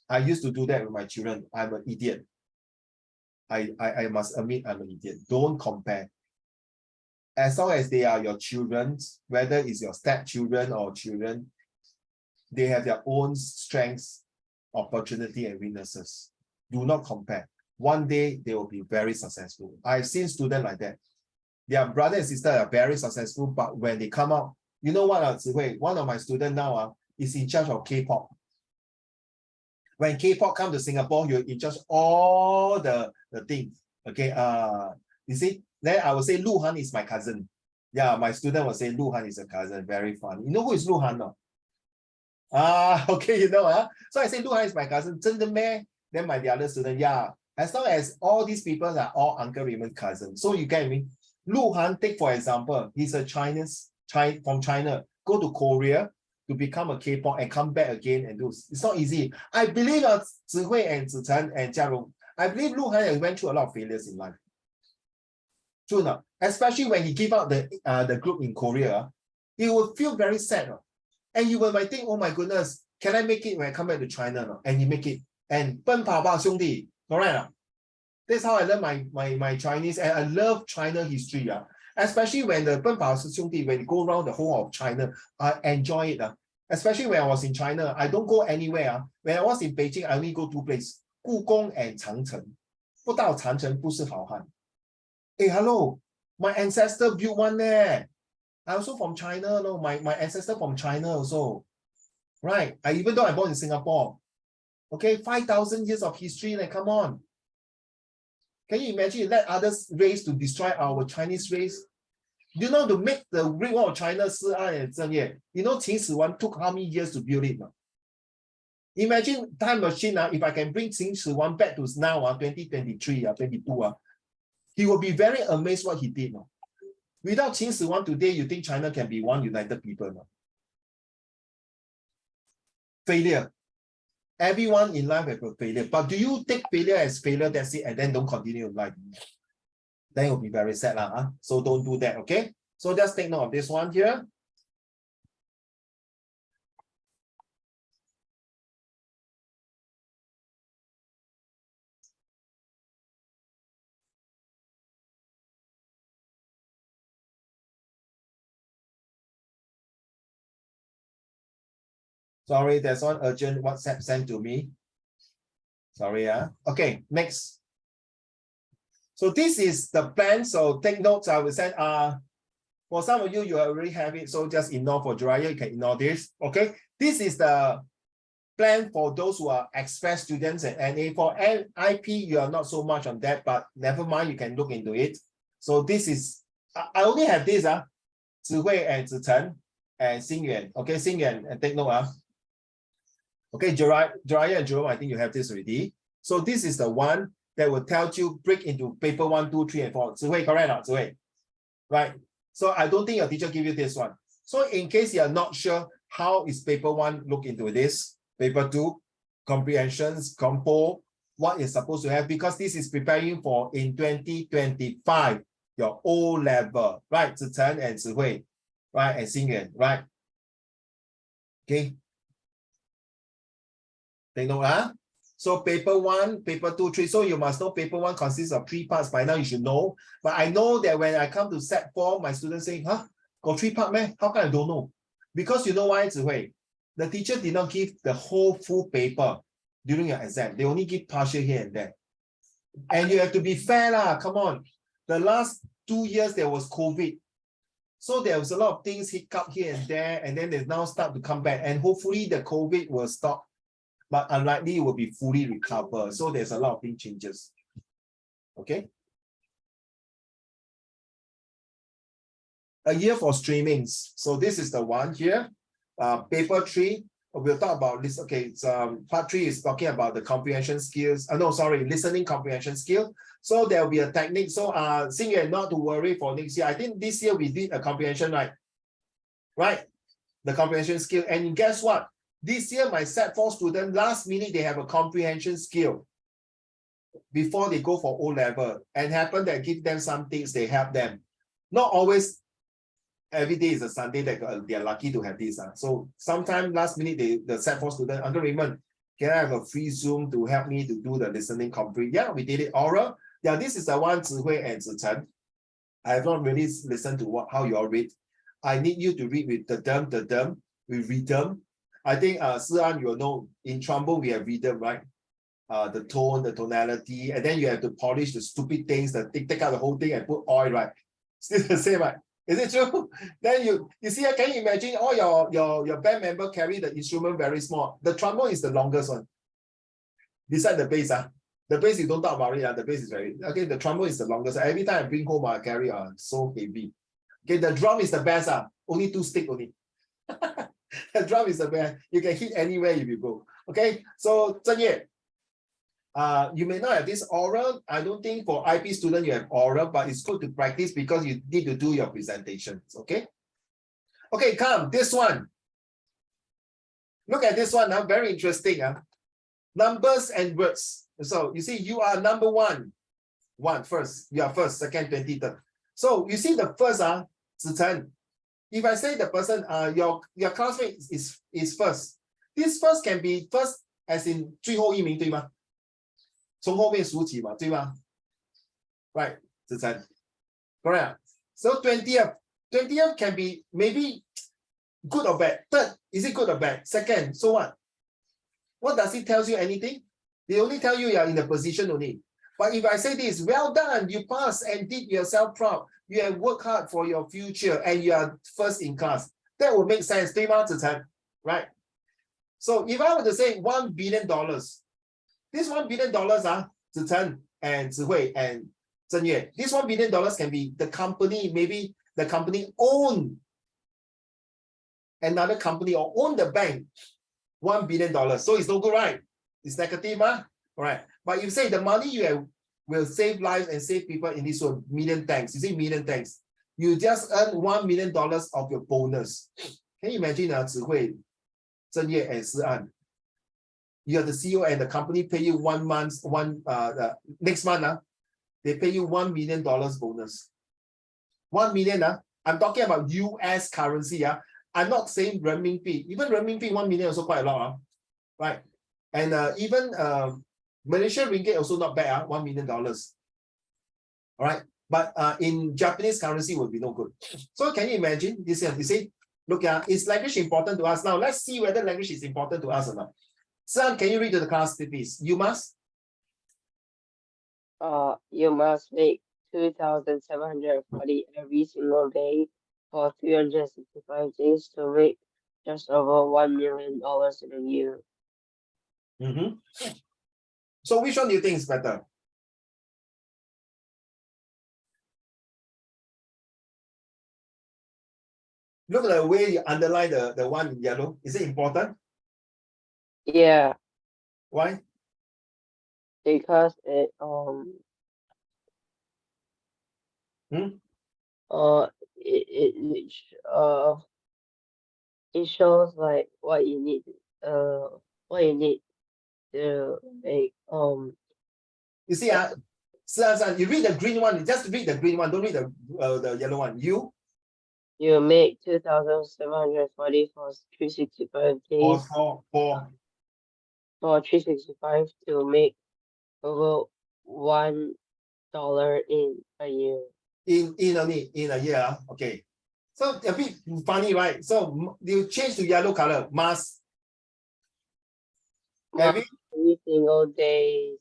I used to do that with my children. I'm an idiot. I must admit I'm an idiot. Don't compare. As long as they are your children, whether it's your stepchildren or children, they have their own strengths, opportunity, and weaknesses. Do not compare. One day they will be very successful. I've seen students like that. Their brother and sister are very successful, but when they come out, you know what, Zihui? One of my students now is in charge of K-pop. When K-pop come to Singapore, you're in charge of all the things. Okay, you see, then I will say Lu Han is my cousin. Yeah, my student will say Lu Han is a cousin. Very fun. You know who is Lu Han? No? Okay, you know, so I say Lu Han is my cousin. Then the other student, yeah. As long as all these people are all Uncle Raymond's cousins. So you get me? Lu Han, take for example, he's a from China, go to Korea to become a K-pop and come back again and do. It's not easy. I believe Zihui and Zichen and Jiarong, I believe Lu Han went through a lot of failures in life. True enough. Especially when he gave out the group in Korea, he will feel very sad. And you might think, oh my goodness, can I make it when I come back to China? And he make it. And 奔跑吧兄弟, correct? That's how I learn my Chinese, and I love China history. Especially when the 奔跑兄弟, when you go around the whole of China, I enjoy it. Especially when I was in China, I don't go anywhere. When I was in Beijing, I only go two places, 故宫 and Changcheng. 不到长城不是好汉. Hey, hello, my ancestor built one there. I also from China, no, my ancestor from China also. Right, even though I born in Singapore. Okay, 5,000 years of history, like, come on. Can you imagine let others race to destroy our Chinese race? You know, to make the Great Wall of China, you know, Qin Shi Huang took how many years to build it? Imagine time machine, if I can bring Qin Shi Huang back to now, 2023, 22, he will be very amazed what he did. Without Qin Shi Huang today, you think China can be one united people? Failure. Everyone in life has a failure. But do you take failure as failure, that's it, and then don't continue in life? Then you'll be very sad. So don't do that, okay? So just take note of this one here. Sorry, there's one urgent WhatsApp sent to me. Sorry, okay, next. So this is the plan. So take notes. I will send. For some of you, you already have it. So just ignore. For Jiraiya, you can ignore this. Okay, this is the plan for those who are express students and NA. For IP, you are not so much on that, but never mind. You can look into it. So this is. I only have this. Zihui and Zichen and Xingyuan. Okay, Xingyuan, and take note. Okay, Jiraiya and Jerome, I think you have this already. So this is the one that will tell you break into paper 1, 2, 3, and 4. Zihui, correct or not? Zihui? Right. So I don't think your teacher give you this one. So in case you are not sure how is paper 1 look into this, paper 2, comprehensions, compo, what is supposed to have, because this is preparing for in 2025, your O level, right? Zichen and Zihui, right? And Xingyuan, right? Okay. Take note, So paper 1, paper 2, 3. So you must know paper 1 consists of 3 parts. By now you should know. But I know that when I come to set 4, my students say, got 3 parts, man? How come I don't know? Because you know why, Zihui? The teacher did not give the whole full paper during your exam. They only give partial here and there. And you have to be fair lah, come on. The last 2 years there was COVID. So there was a lot of things hiccup here and there, and then they now start to come back. And hopefully the COVID will stop, but unlikely it will be fully recovered. So there's a lot of thing changes. Okay. A year for streamings. So this is the one here. Paper 3. We'll talk about this. Okay, so part 3 is talking about the comprehension skills. Listening comprehension skill. So there will be a technique. So Xingyuan, not to worry for next year. I think this year we did a comprehension, right? Right? The comprehension skill. And guess what? This year, my Set 4 student, last minute, they have a comprehension skill before they go for O-level. And happen that give them some things, they help them. Not always every day is a Sunday that they are lucky to have this. So sometime last minute, the Set 4 student, Uncle Raymond, can I have a free Zoom to help me to do the listening comprehension? Yeah, we did it oral. Yeah, this is the one Zihui and Zichen. I have not really listened to how you all read. I need you to read with the term, with rhythm. I think Si-An, you know, in trombone we have rhythm, right? The tone, the tonality, and then you have to polish the stupid things, take out the whole thing and put oil, right? Still the same, right? Is it true? Then you see, can you imagine all your band member carry the instrument very small? The trombone is the longest one. Beside the bass, the bass you don't talk about it, the bass is very, okay, the trombone is the longest. Every time I bring home, I carry so heavy. Okay, the drum is the best, only 2 sticks only. The drum is the best. You can hit anywhere if you go. Okay, so Zhen Ye, you may not have this oral. I don't think for IP student you have oral, but it's good to practice because you need to do your presentations. Okay. Okay, come this one. Look at this one now. Very interesting. Numbers and words. So you see, you are number one. First. You are first, second, 23rd. So you see the first, Zichen. If I say the person, your classmate is first. This first can be first as in 最后一名，对吗？从后面数起嘛，对吗？ Right, Zichen. Correct. So 20th can be maybe good or bad. Third, is it good or bad? Second, so what? What does it tell you anything? They only tell you are in the position only. But if I say this, well done, you passed and did yourself proud. You have worked hard for your future and you are first in class. That would make sense, 对吗, Zichen? Right? So if I were to say $1 billion, this $1 billion, Zichen and Zihui and Zhen Ye, this $1 billion can be the company, maybe the company own another company or own the bank, $1 billion. So it's no good, right? It's negative, all right. But you say the money you have will save lives and save people in this world, million thanks. You say million thanks. You just earn $1 million of your bonus. Can you imagine Zihui, Zhen Ye and Si-An? You are the CEO and the company pay you 1 month, next month, they pay you $1 million bonus. 1 million, I'm talking about US currency. I'm not saying renminbi. Even renminbi, 1 million also quite a lot, right? And even Malaysian ringgit also not bad, $1 million. All right, but in Japanese currency would be no good. So can you imagine this? You see, look, is language important to us? Now let's see whether language is important to us or not. Son, can you read to the class, please? You must. You must make 2,740 every single day for 365 days to make just over $1 million in a year. So which one do you think is better? Look at the way you underline the one in yellow. Is it important? Yeah, Why? because it it shows like what you need to make You see, son, you read the green one. Just read the green one. Don't read the yellow one. you make 2,740 for 365 days for 365 to make over $1 in a year. In a year. Okay. So a bit funny, right? So you change to yellow color. Must Every Every single day.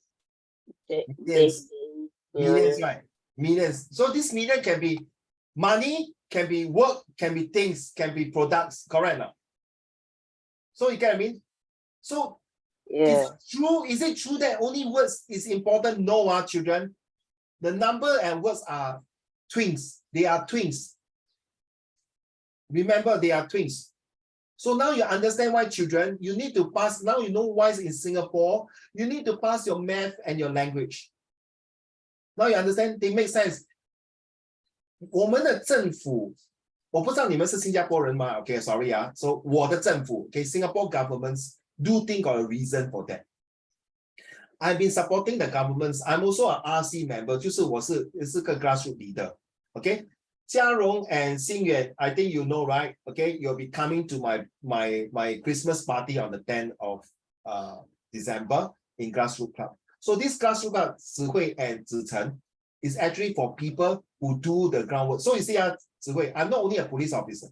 millions, millions, Millions. right? Millions. So this million can be money, can be work, can be things, can be products, correct now? So you get what I mean? So Yeah. is it true that only words is important? No, children. The number and words are twins. They are twins. Remember, they are twins. So now you understand why, children, you need to pass. Now you know why in Singapore, you need to pass your math and your language. Now you understand, they make sense. 我们的政府，我不知道你们是新加坡人吗 ？Okay, sorry 啊。So 我的政府 ，okay, Singapore governments do think of a reason for that. I've been supporting the governments. I'm also an RC member， 就是我是个 grassroots leader. Okay, 嘉荣 and 新远 I think you know, right? Okay, you'll be coming to my Christmas party on the 10th of December in grassroots club. So this grassroots club, 子慧 and 子成, is actually for people who do the groundwork. So you see, 子慧, I'm not only a police officer,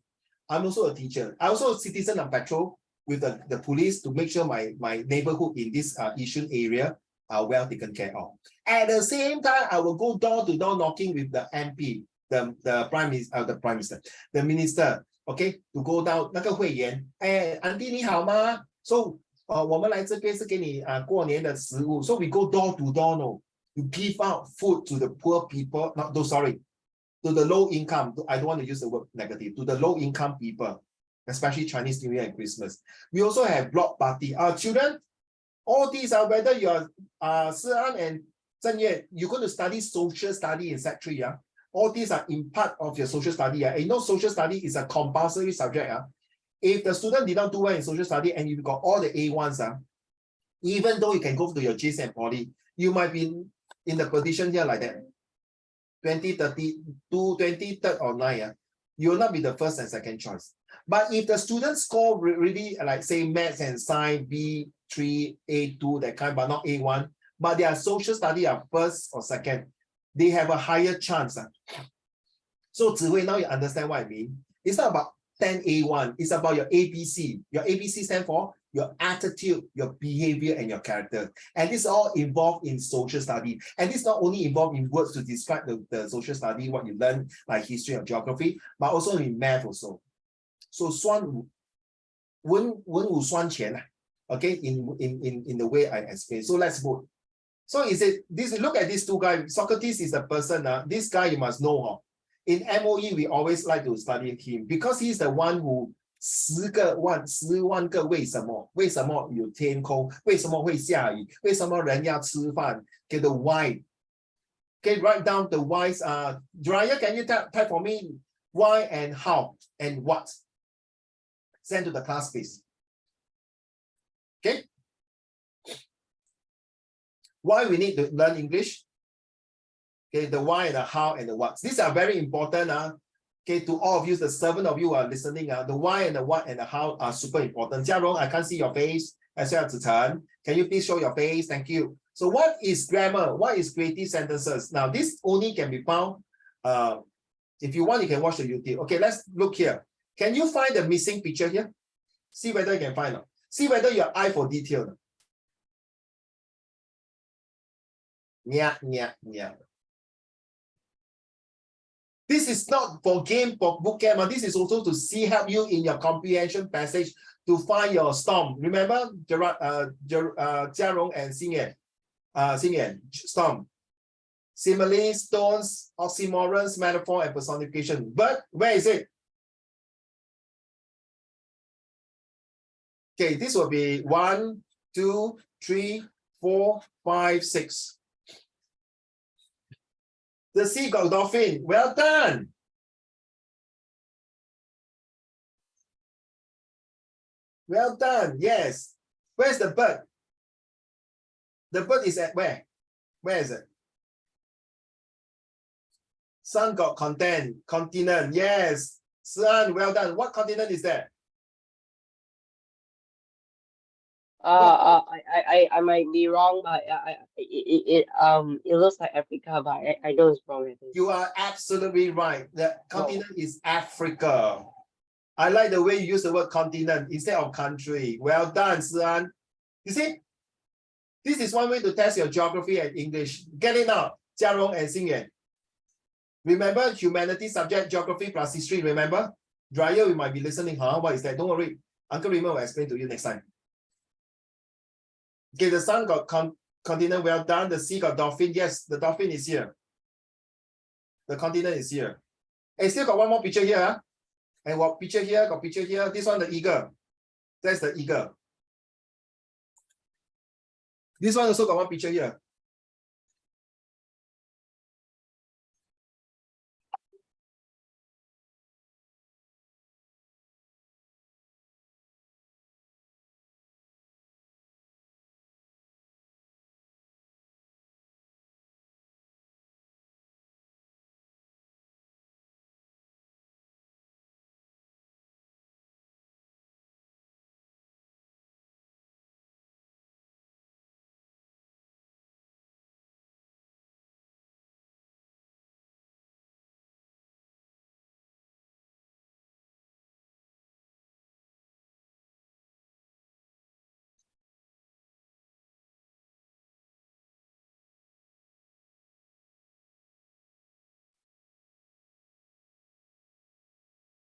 I'm also a teacher. I'm also a citizen of patrol with the police to make sure my neighborhood in this Yishun area are well taken care of. At the same time, I will go door to door knocking with the MP, the prime minister, the minister, okay, to go down 那个会员，哎，Auntie 你好吗 ？So 我们来这边是给你过年的食物 ，so we go door to door, no, to give out food to the poor people. Not, no, sorry, to the low income. I don't want to use the word negative. To the low income people, especially Chinese New Year and Christmas. We also have block party. Children, all these are whether you are Si-an and Zhen-Yue, you're going to study social study in Sec 3. All these are in part of your social study. And you know, social study is a compulsory subject. If the student did not do well in social study and you've got all the A1s, even though you can go to your GC and Poly, you might be in the position here like that. 23rd or 9, you will not be the first and second choice. But if the students score really, like say maths and science, B3, A2, that kind, but not A1, but their social study are first or second, they have a higher chance. So Zihui, now you understand what I mean. It's not about 10 A1, it's about your ABC. Your ABC stands for your attitude, your behavior, and your character. And this all involved in social study. And this not only involved in words to describe the social study, what you learn, like history or geography, but also in math also. So 文武双全, okay, in the way I explain. So let's vote. So is it this? Look at these two guys. Socrates is the person. This guy you must know. In MOE, we always like to study him because he's the one who 10万个为什么？为什么有天空？为什么会下雨？为什么人要吃饭？ Okay, the why. Okay, write down the whys. Dryer, can you type for me why and how and what? Send to the class, please. Okay. Why we need to learn English? Okay, the why and the how and the what. These are very important. Okay, to all of you, the 7 of you are listening. The why and the what and the how are super important. Jiarong, I can't see your face. As well as Zichen. Can you please show your face? Thank you. So what is grammar? What is creative sentences? Now, this only can be found. If you want, you can watch the YouTube. Okay, let's look here. Can you find the missing picture here? See whether you can find it. See whether your eye for detail. Yeah. This is not for game, for book camp. This is also to help you in your comprehension passage to find your storm. Remember, Jiarong and Xingyan, storm. Simile, stones, oxymorons, metaphor, and personification. But where is it? Okay, this will be 1, 2, 3, 4, 5, 6. The seagull dolphin. Well done. Well done. Yes. Where's the bird? The bird is at where? Where is it? Sun got continent. Yes. Sun, well done. What continent is that? I might be wrong, but it looks like Africa, but I know it's wrong. You are absolutely right. The continent is Africa. I like the way you use the word continent instead of country. Well done, Si-an. You see, This is one way to test your geography and English. Get it now, Jia Rong and Xing Yuan. Remember humanities subject, geography plus history, remember? Dryer, we might be listening, huh? What is that? Don't worry. Uncle Raymond will explain to you next time. Okay, the sun got continent, well done. The sea got dolphin. Yes, the dolphin is here. The continent is here. And still got one more picture here. Huh? And what picture here? Got picture here. This one, the eagle. That's the eagle. This one also got one picture here.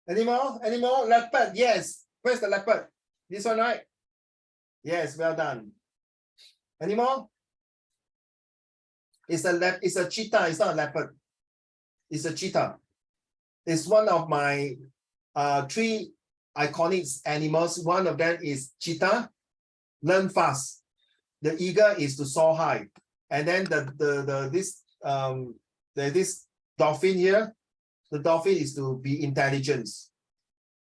Any more? Any more? Leopard, yes. Where's the leopard? This one, right? Yes, well done. Any more? It's a cheetah, it's not a leopard. It's a cheetah. It's one of my 3 iconic animals. One of them is cheetah, learn fast. The eagle is to soar high. And then this dolphin here. The dolphin is to be intelligence.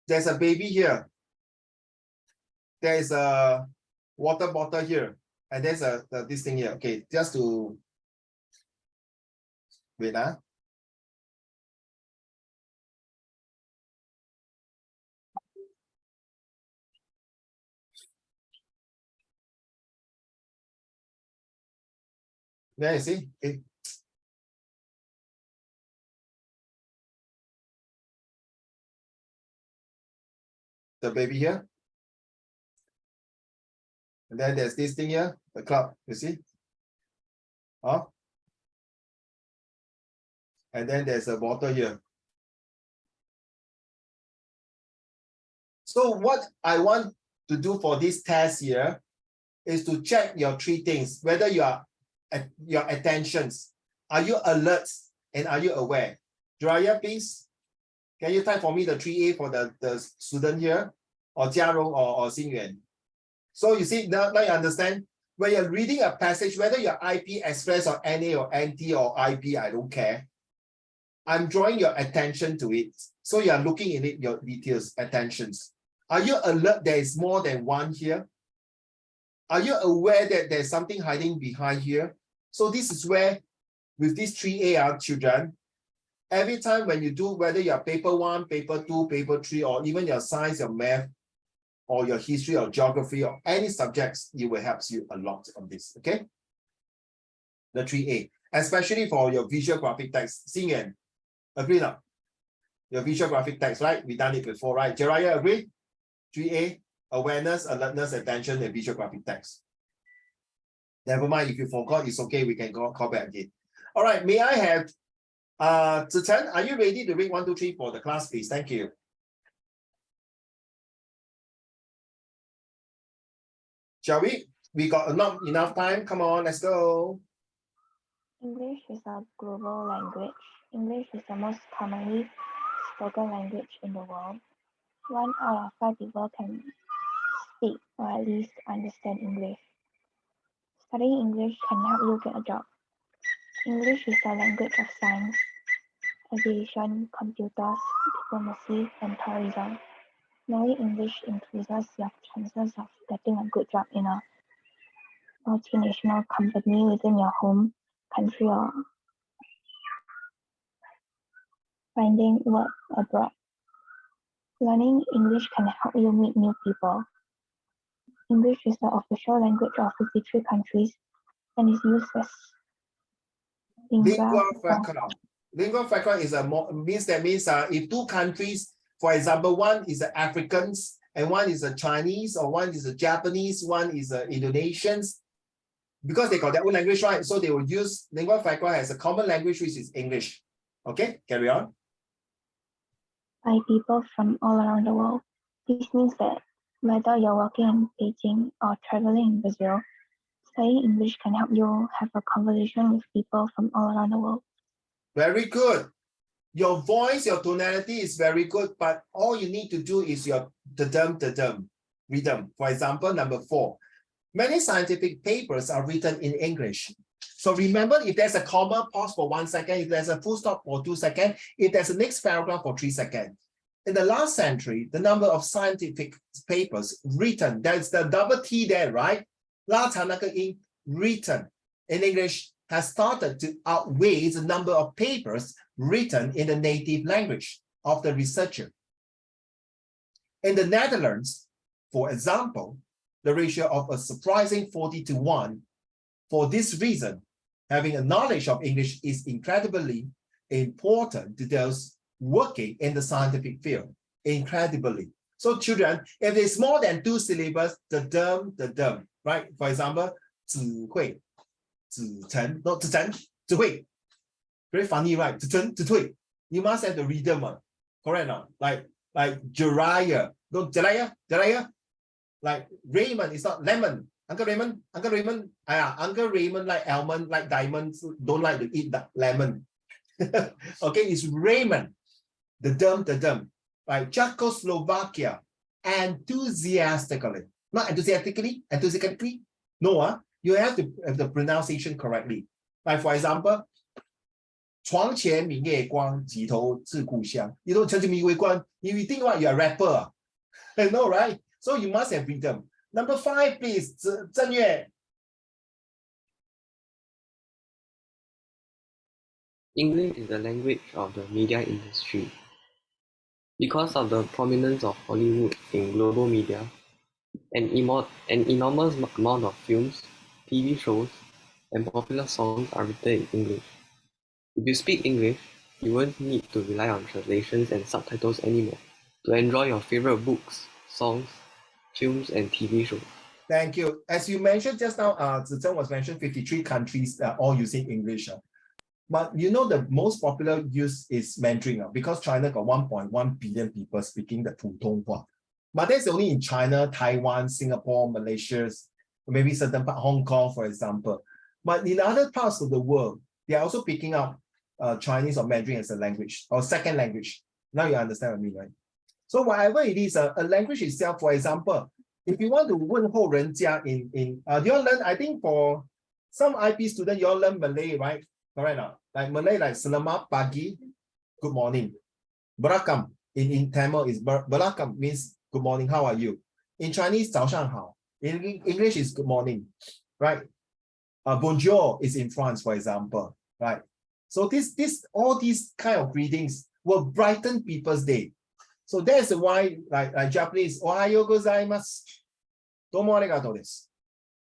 There's a baby here. There's a water bottle here. And there's this thing here. Okay, just to wait. There you see. Okay. The baby here. And then there's this thing here, the cloud, you see? Huh? And then there's a water here. So what I want to do for this test here is to check your 3 things, whether you are at your attentions. Are you alert and are you aware? Dryer, please. Can you type for me the 3A for the student here, or Jia Rong or Xing Yuan? So you see, now you understand, when you're reading a passage, whether you're IP, Express, or NA, or NT, or IB, I don't care. I'm drawing your attention to it. So you're looking in it, your details, attentions. Are you alert there is more than one here? Are you aware that there's something hiding behind here? So this is where, with these 3A children, every time when you do, whether you're paper 1, paper 2, paper 3, or even your science, your math, or your history or geography, or any subjects, it will help you a lot on this, okay? The 3A, especially for your visual graphic text. Xing Yuan, agree now? Your visual graphic text, right? We done it before, right? Jiraiya, agree? 3A, awareness, alertness, attention, and visual graphic text. Never mind, if you forgot, it's okay, we can call back again. All right, may I have Zichen, are you ready to read 1, 2, 3 for the class, please? Thank you. Shall we? We got not enough time. Come on, let's go. English is a global language. English is the most commonly spoken language in the world. 1 out of 5 people can speak or at least understand English. Studying English can help you get a job. English is the language of science, aviation, computers, diplomacy, and tourism. Knowing English increases your chances of getting a good job in a multinational company within your home country or finding work abroad. Learning English can help you meet new people. English is the official language of 53 countries and is used as lingua franca. Lingua franca is means if 2 countries, for example, one is the Africans and one is the Chinese, or one is the Japanese, one is the Indonesians, because they got their own language, right? So they will use lingua franca as a common language, which is English. Okay, carry on. By people from all around the world. This means that whether you're working in Beijing or traveling in Brazil, studying English can help you have a conversation with people from all around the world. Very good. Your voice, your tonality is very good, but all you need to do is your rhythm. For example, number 4. Many scientific papers are written in English. So remember, if there's a comma, pause for 1 second. If there's a full stop for 2 seconds, if there's a next paragraph for 3 seconds. In the last century, the number of scientific papers written, there's the double T there, right? 拉长那个音 written in English has started to outweigh the number of papers written in the native language of the researcher. In the Netherlands, for example, the ratio of a surprising 40:1. For this reason, having a knowledge of English is incredibly important to those working in the scientific field. Incredibly. So children, if it's more than 2 syllables, the term, right? For example, 智慧, 子成, not 子成, 智慧. Very funny, right? 子成, 智慧. You must have the rhythm, correct now? Like Jiraiya, no, Jiraiya. Like Raymond, it's not lemon. Uncle Raymond, Uncle Raymond like almond, like diamonds, don't like to eat that lemon. Okay, it's Raymond. The term. Like Czechoslovakia, enthusiastically. Not enthusiastically. No, you have to have the pronunciation correctly. Like for example, 床前明月光，举头自故乡. You know, 床前明月光, you think what, you're a rapper. I know, right? So you must have rhythm. Number 5, please, Zhen Yue. English is the language of the media industry. Because of the prominence of Hollywood in global media, an enormous amount of films, TV shows, and popular songs are written in English. If you speak English, you won't need to rely on translations and subtitles anymore to enjoy your favorite books, songs, films, and TV shows. Thank you. As you mentioned just now, Zizhen was mentioned 53 countries all using English. But you know the most popular use is Mandarin because China got 1.1 billion people speaking the Putonghua. But that's only in China, Taiwan, Singapore, Malaysia, maybe certain part, Hong Kong, for example. But in other parts of the world, they are also picking up Chinese or Mandarin as a language or second language. Now you understand what I mean, right? So whatever it is, a language itself, for example, if you want to 问候人家 do you all learn, I think for some IP students, you all learn Malay, right? Correct now. Like Malay, like Selamat pagi, good morning. Berakam in Tamil is Berakam means good morning, how are you? In Chinese, 早上好. In English is good morning, right? Bonjour is in France, for example, right? So all these kind of greetings will brighten people's day. So that's why, like Japanese, Ohayo gozaimasu, domo arigato desu,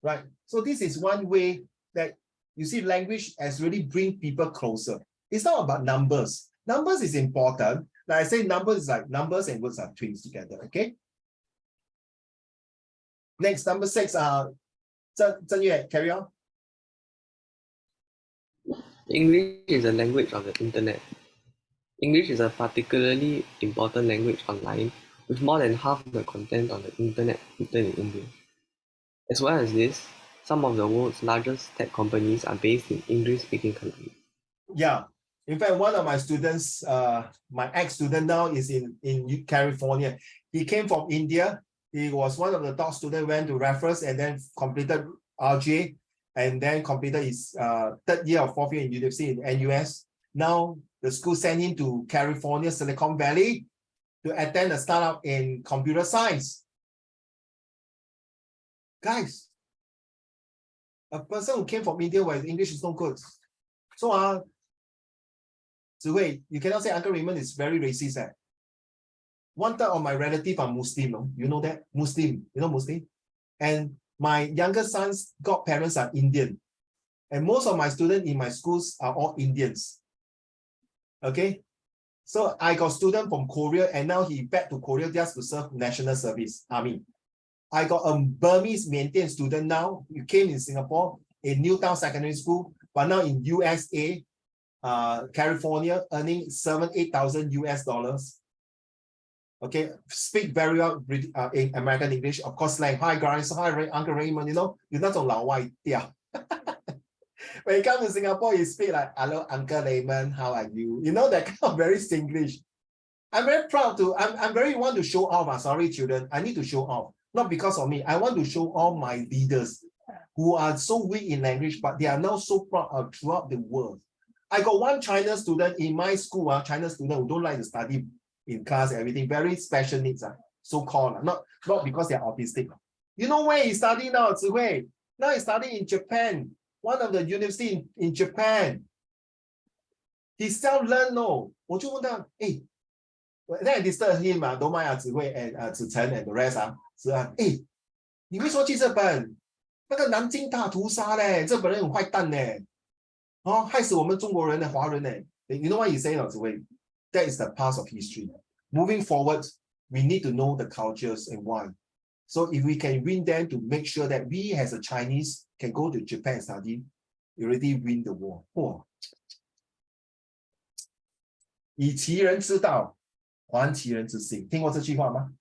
right? So this is one way that you see language has really bring people closer. It's not about numbers. Numbers is important. Like I say, numbers is like numbers and words are twins together, okay? Next, number 6, Zhen Yue, carry on. English is a language of the internet. English is a particularly important language online, with more than half the content on the internet written in English. As well as this, some of the world's largest tech companies are based in English-speaking countries. Yeah, in fact, one of my students, my ex-student now is in California. He came from India. He was one of the top students, went to Raffles and then completed RJ and then completed his 3rd year or 4th year in university in NUS. Now the school sent him to California, Silicon Valley to attend a startup in computer science. Guys, a person who came from India where his English is not good. So Zihui, you cannot say Uncle Raymond is very racist. 1/3 of my relative are Muslim. You know that? Muslim. You know Muslim? And my younger son's godparents are Indian. And most of my students in my schools are all Indians. Okay? So I got student from Korea and now he back to Korea just to serve national service, army. I got a Burmese Maintain student now. He came in Singapore. in Newtown Secondary School, but now in USA, California, earning $8,000 US. Okay, speak very well in American English. Of course, like hi guys, hi Uncle Raymond, you know, you're not on yeah. When you come to Singapore, you speak like hello Uncle Raymond, how are you? You know, that kind of very Singlish. I'm very proud to, I'm very want to show off. Sorry, children, I need to show off. Not because of me. I want to show all my leaders who are so weak in language, but they are now so proud throughout the world. I got one China student in my school, China student who don't like to study in class, everything, very special needs, so-called, not because they're autistic. You know where he's studying now, Zihui? Now he's studying in Japan, one of the university in Japan. He self-learn, no. 我就问他, hey, then I disturb him, don't mind Zihui and Zichen and the rest, 哎，你为什么去日本？那个南京大屠杀嘞，日本人很坏蛋嘞，哦，害死我们中国人的华人嘞。You know what he say, Zihui? That is the past of history. Moving forward, we need to know the cultures and why. So if we can win them to make sure that we as a Chinese can go to Japan and study, we already win the war. 哇！以其人之道，还其人之心。听过这句话吗？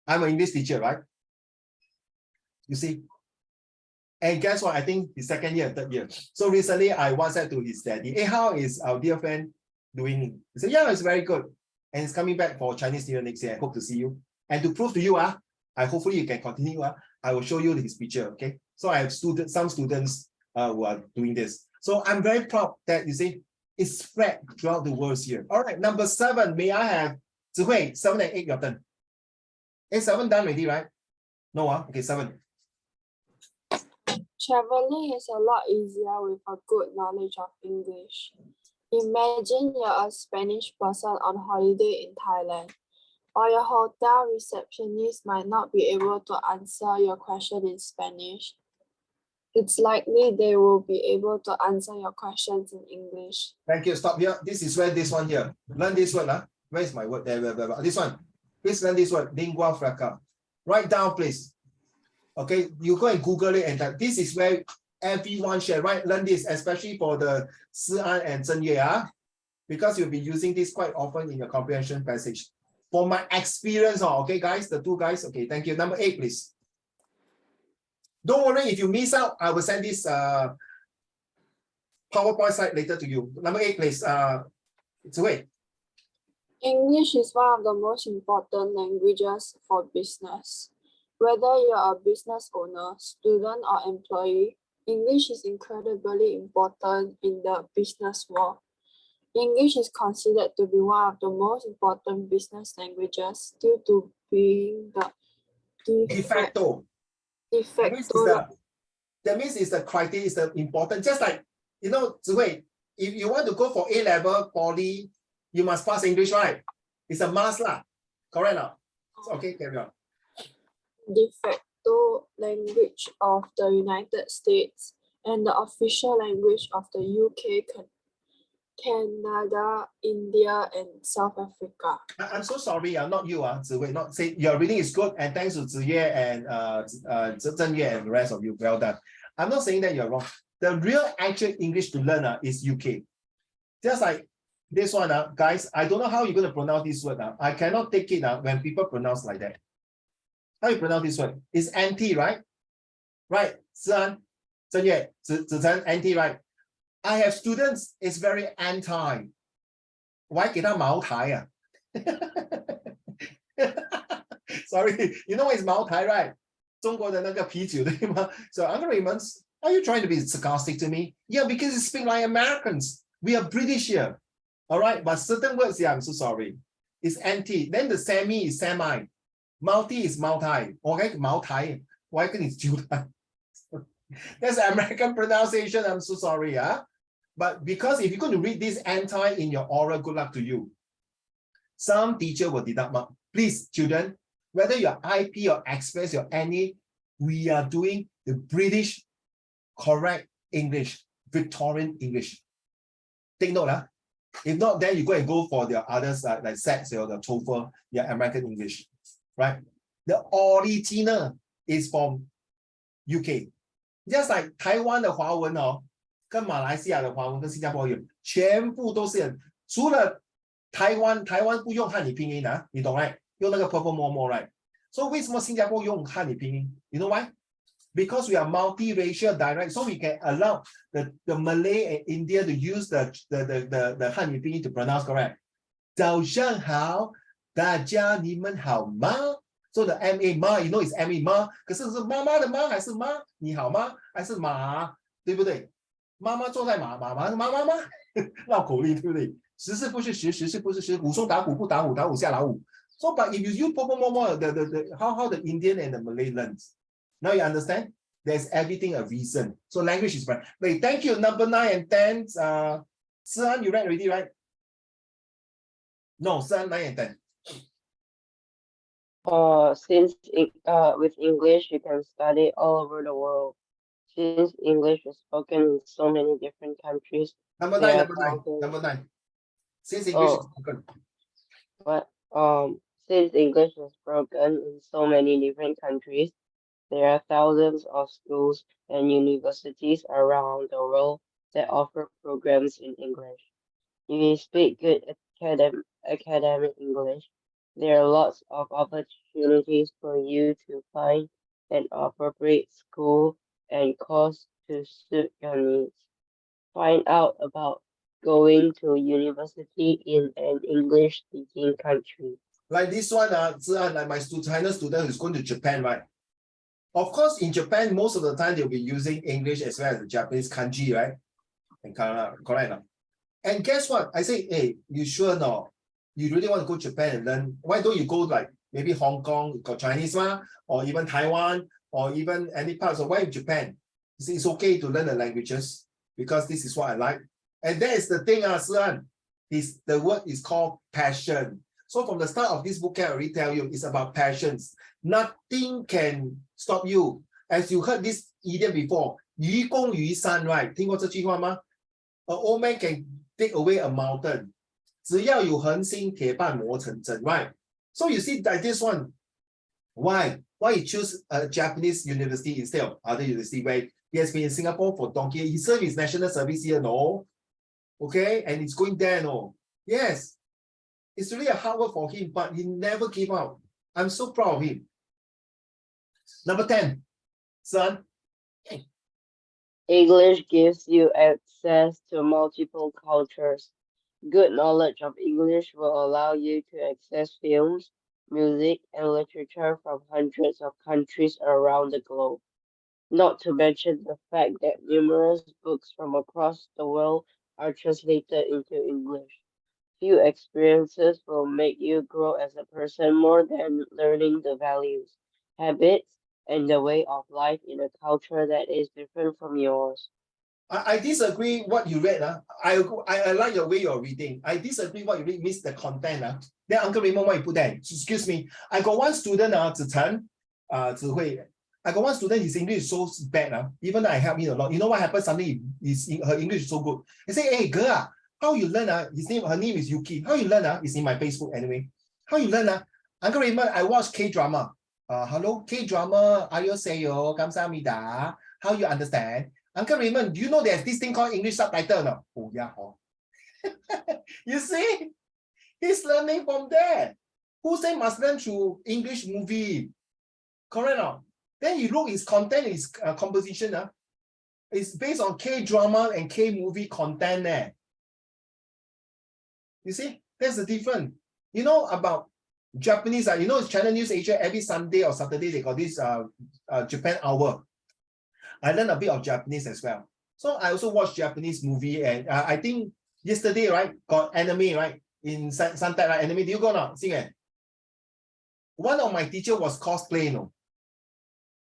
I'm an English teacher, right? You see? And guess what? I think the second year and third year. So recently I WhatsApp to his daddy. Hey, how is our dear friend doing? He said, yeah, it's very good. And he's coming back for Chinese New Year next year. I hope to see you. And to prove to you, I hopefully you can continue. I will show you his picture. Okay. So I have some students who are doing this. So I'm very proud that you see it's spread throughout the world here. All right, number 7. May I have Zihui, 7 and 8, your turn. 7 done already, right? No, okay, 7. Traveling is a lot easier with a good knowledge of English. Imagine you're a Spanish person on holiday in Thailand, or your hotel receptionist might not be able to answer your question in Spanish. It's likely they will be able to answer your questions in English. Thank you. Stop here. This is where this one here. Learn this word. Where is my word? There. This one. Please learn this word. Lingua franca. Write down, please. Okay, you go and Google it, and this is where everyone should learn this, especially for the Si-an and Zhen-Yue, because you'll be using this quite often in your comprehension passage. For my experience, okay, guys, the 2 guys. Okay, thank you. Number 8, please. Don't worry if you miss out. I will send this PowerPoint slide later to you. Number 8, please. Wait. English is one of the most important languages for business. Whether you're a business owner, student, or employee, English is incredibly important in the business world. English is considered to be one of the most important business languages due to being the De facto. That means it's the criteria, is the important. Just like, you know, Zihui, if you want to go for A-level, poly, you must pass English, right? It's a must, lah. Correct now? Okay, carry on. De facto language of the United States and the official language of the UK, Canada, India, and South Africa. I'm so sorry, not you, Zihui. Not say your reading is good, and thanks to Ziyue and Zhen-Yue and the rest of you. Well done. I'm not saying that you're wrong. The real actual English to learn is UK. Just like this one, guys. I don't know how you're going to pronounce this word. I cannot take it when people pronounce like that. How you pronounce this word? It's anti, right? Right. Si-an, Zhen-Yue, Zichen, anti, right? I have students, it's very anti. Why get a Mao Tai? Sorry, you know what is Mao Tai, right? 中国的那个啤酒，对吗? So Uncle Raymond, are you trying to be sarcastic to me? Yeah, because you speak like Americans. We are British here. All right, but certain words, yeah, I'm so sorry. It's anti. Then the semi is semi. Multi is multi. Okay, Mao Tai. Why can it do that? That's American pronunciation. I'm so sorry. But because if you're going to read this anti in your oral, good luck to you. Some teacher will deduct mark. Please, children, whether you're IP or Express or any, we are doing the British correct English, Victorian English. Take note. If not, then you go and go for the others like SATs or the TOEFL, yeah, American English, right? The original is from UK. just like 台湾的华文哦，跟马来西亚的华文跟新加坡语全部都是，除了台湾不用汉语拼音啊，你懂 right？ 用那个 purple more right？ 所以为什么新加坡用汉语拼音 ？You know why? Because we are multiracial dialect, so we can allow the Malay and India to use the Hanyu pinyin to pronounce correct. 早上好，大家你们好吗？ So the MA 妈 you know it's MA 妈，可是是妈妈的妈还是妈？你好吗？还是马？对不对？妈妈坐在妈妈绕口令对不对？时是不是时，时是不是时，武松打虎不打虎，打虎下老虎。So but if you use more the how the Indian and the Malay learns. Now you understand? There's everything a reason. So language is right. Wait, thank you. Number 9 and 10. Sian, you read already, right? No, Sian 9 and 10. Since with English you can study all over the world. Since English is spoken in so many different countries. Number 9, number 9. Since English is spoken. Since English is spoken in so many different countries, there are thousands of schools and universities around the world that offer programs in English. If you speak good academic English, there are lots of opportunities for you to find an appropriate school and course to suit your needs. Find out about going to university in an English-speaking country. Like this one, like my China student who's going to Japan, right? Of course, in Japan, most of the time they'll be using English as well as the Japanese kanji, right? And correct. And guess what? I say, hey, you sure no? You really want to go to Japan and learn? Why don't you go like maybe Hong Kong, got Chinese one, or even Taiwan, or even any parts of why in Japan? You see, it's okay to learn the languages because this is what I like. And that is the thing, Sian. The word is called passion. So from the start of this book, I already tell you, it's about passions. Nothing can stop you. As you heard this idiom before, 愚公移山, right? 听过这句话吗? An old man can take away a mountain. 只要有恒心，铁棒磨成针, right? So you see like this one. Why? Why you choose a Japanese university instead of other university where he has been in Singapore for donkey? He served his national service here, no? Okay, and he's going there, no? Yes. It's really a hard work for him, but he never gave up. I'm so proud of him. Number 10, son. English gives you access to multiple cultures. Good knowledge of English will allow you to access films, music, and literature from hundreds of countries around the globe. Not to mention the fact that numerous books from across the world are translated into English. Few experiences will make you grow as a person more than learning the values, habits, and the way of life in a culture that is different from yours. I disagree what you read. I like your way you're reading. I disagree what you read means the content. Then Uncle Raymond, what you put there? Excuse me. I got one student, Zihui. I got one student, his English is so bad. Even I help him a lot. You know what happened? Suddenly her English is so good. He say, hey girl, how you learn? Her name is Yuki. How you learn? It's in my Facebook anyway. How you learn? Uncle Raymond, I watch K-drama. Hello, K-drama, 안녕하세요, 감사합니다. How you understand? Uncle Raymond, do you know there's this thing called English subtitle? No? Oh, yeah. You see? He's learning from there. Who say must learn through English movie? Correct now? Then you look his content, his composition. It's based on K-drama and K-movie content there. You see? That's the difference. You know about Japanese, you know, Channel News Asia, every Sunday or Saturday, they got this Japan hour. I learned a bit of Japanese as well. So I also watch Japanese movie, and I think yesterday, right, got anime, right, in Suntec, right, anime. Do you go now? See it? One of my teacher was cosplay, no.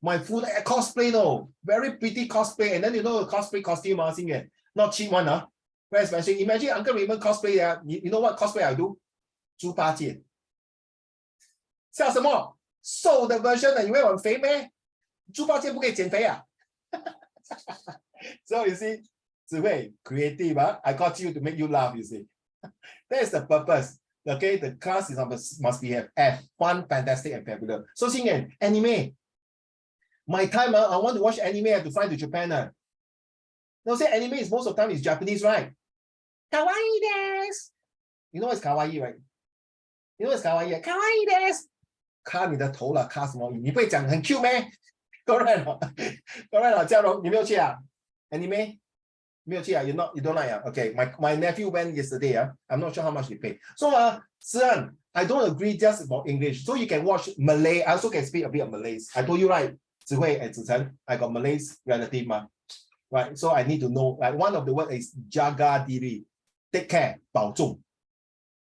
My full cosplay, no. Very pretty cosplay. And then you know the cosplay costume, not cheap one, very expensive. Imagine Uncle Raymond cosplay, you know what cosplay I do? 猪八戒。笑什么？瘦的 version 的，以为我很肥咩？猪八戒不可以减肥啊？ So you see, Zihui, creative, I got you to make you laugh, you see. That is the purpose. Okay, the class is must be have F, fun, fantastic, and fabulous. So Xingyan, anime. My time, I want to watch anime, I have to fly to Japan. No, say anime is most of the time is Japanese, right? Kawaii desu. You know what's kawaii, right? You know what's kawaii? Kawaii desu. 卡你的头了，卡什么？你不会讲很 cute 咩？correct 了，correct 了，嘉荣，你没有去啊 ？Anime 没有去啊 ？You don't like 啊 ？Okay, my nephew went yesterday. I'm not sure how much he paid. So Sian, I don't agree just about English. So you can watch Malay. I also can speak a bit of Malays. I told you right, Zihui and Zichen, I got Malays relative right? So I need to know. Like one of the words is jaga diri, take care, 保重。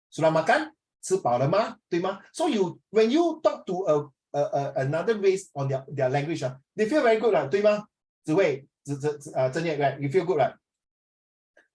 Sudah makan? 吃饱了吗？对吗？ So when you talk to another race on their language, they feel very good, 对吗？子慧，郑业 right? You feel good, right?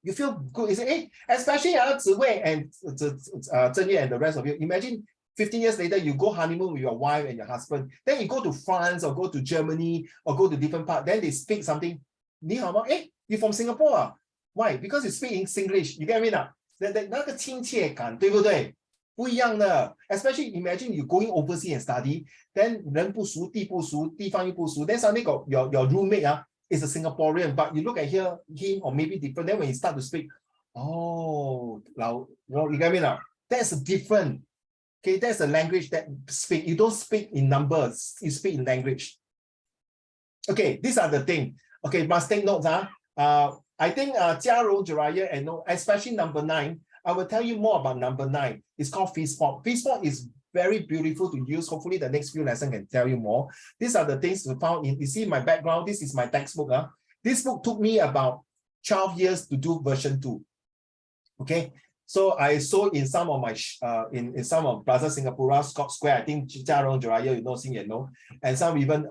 You feel good. You say, especially Zhi Hui and Zhen Yue and the rest of you. Imagine 15 years later, you go honeymoon with your wife and your husband. Then you go to France or go to Germany or go to different parts. Then they speak something. 你好吗？you from Singapore? Why? Because you speak in Singlish. You get me now? 那个亲切感，对不对？不一样的 especially imagine you going overseas and study, then 人不熟，地不熟，地方又不熟 then suddenly got your roommate is a Singaporean, but you look at him or maybe different, then when you start to speak, you get me now? That's different. Okay, that's a language that speak. You don't speak in numbers, you speak in language. Okay, these are the things. Okay, must take notes. I think Jiarong, Jiraiya, and especially number 9. I will tell you more about number 9. It's called Fistpot. Fistpot is very beautiful to use. Hopefully the next few lessons can tell you more. These are the things we found in, you see my background, this is my textbook. This book took me about 12 years to do version 2. Okay, so I saw in some of my, in some of Plaza Singapura, Scott Square, I think Jiarong, Jiraiya, you know, Xing Yan know, and some even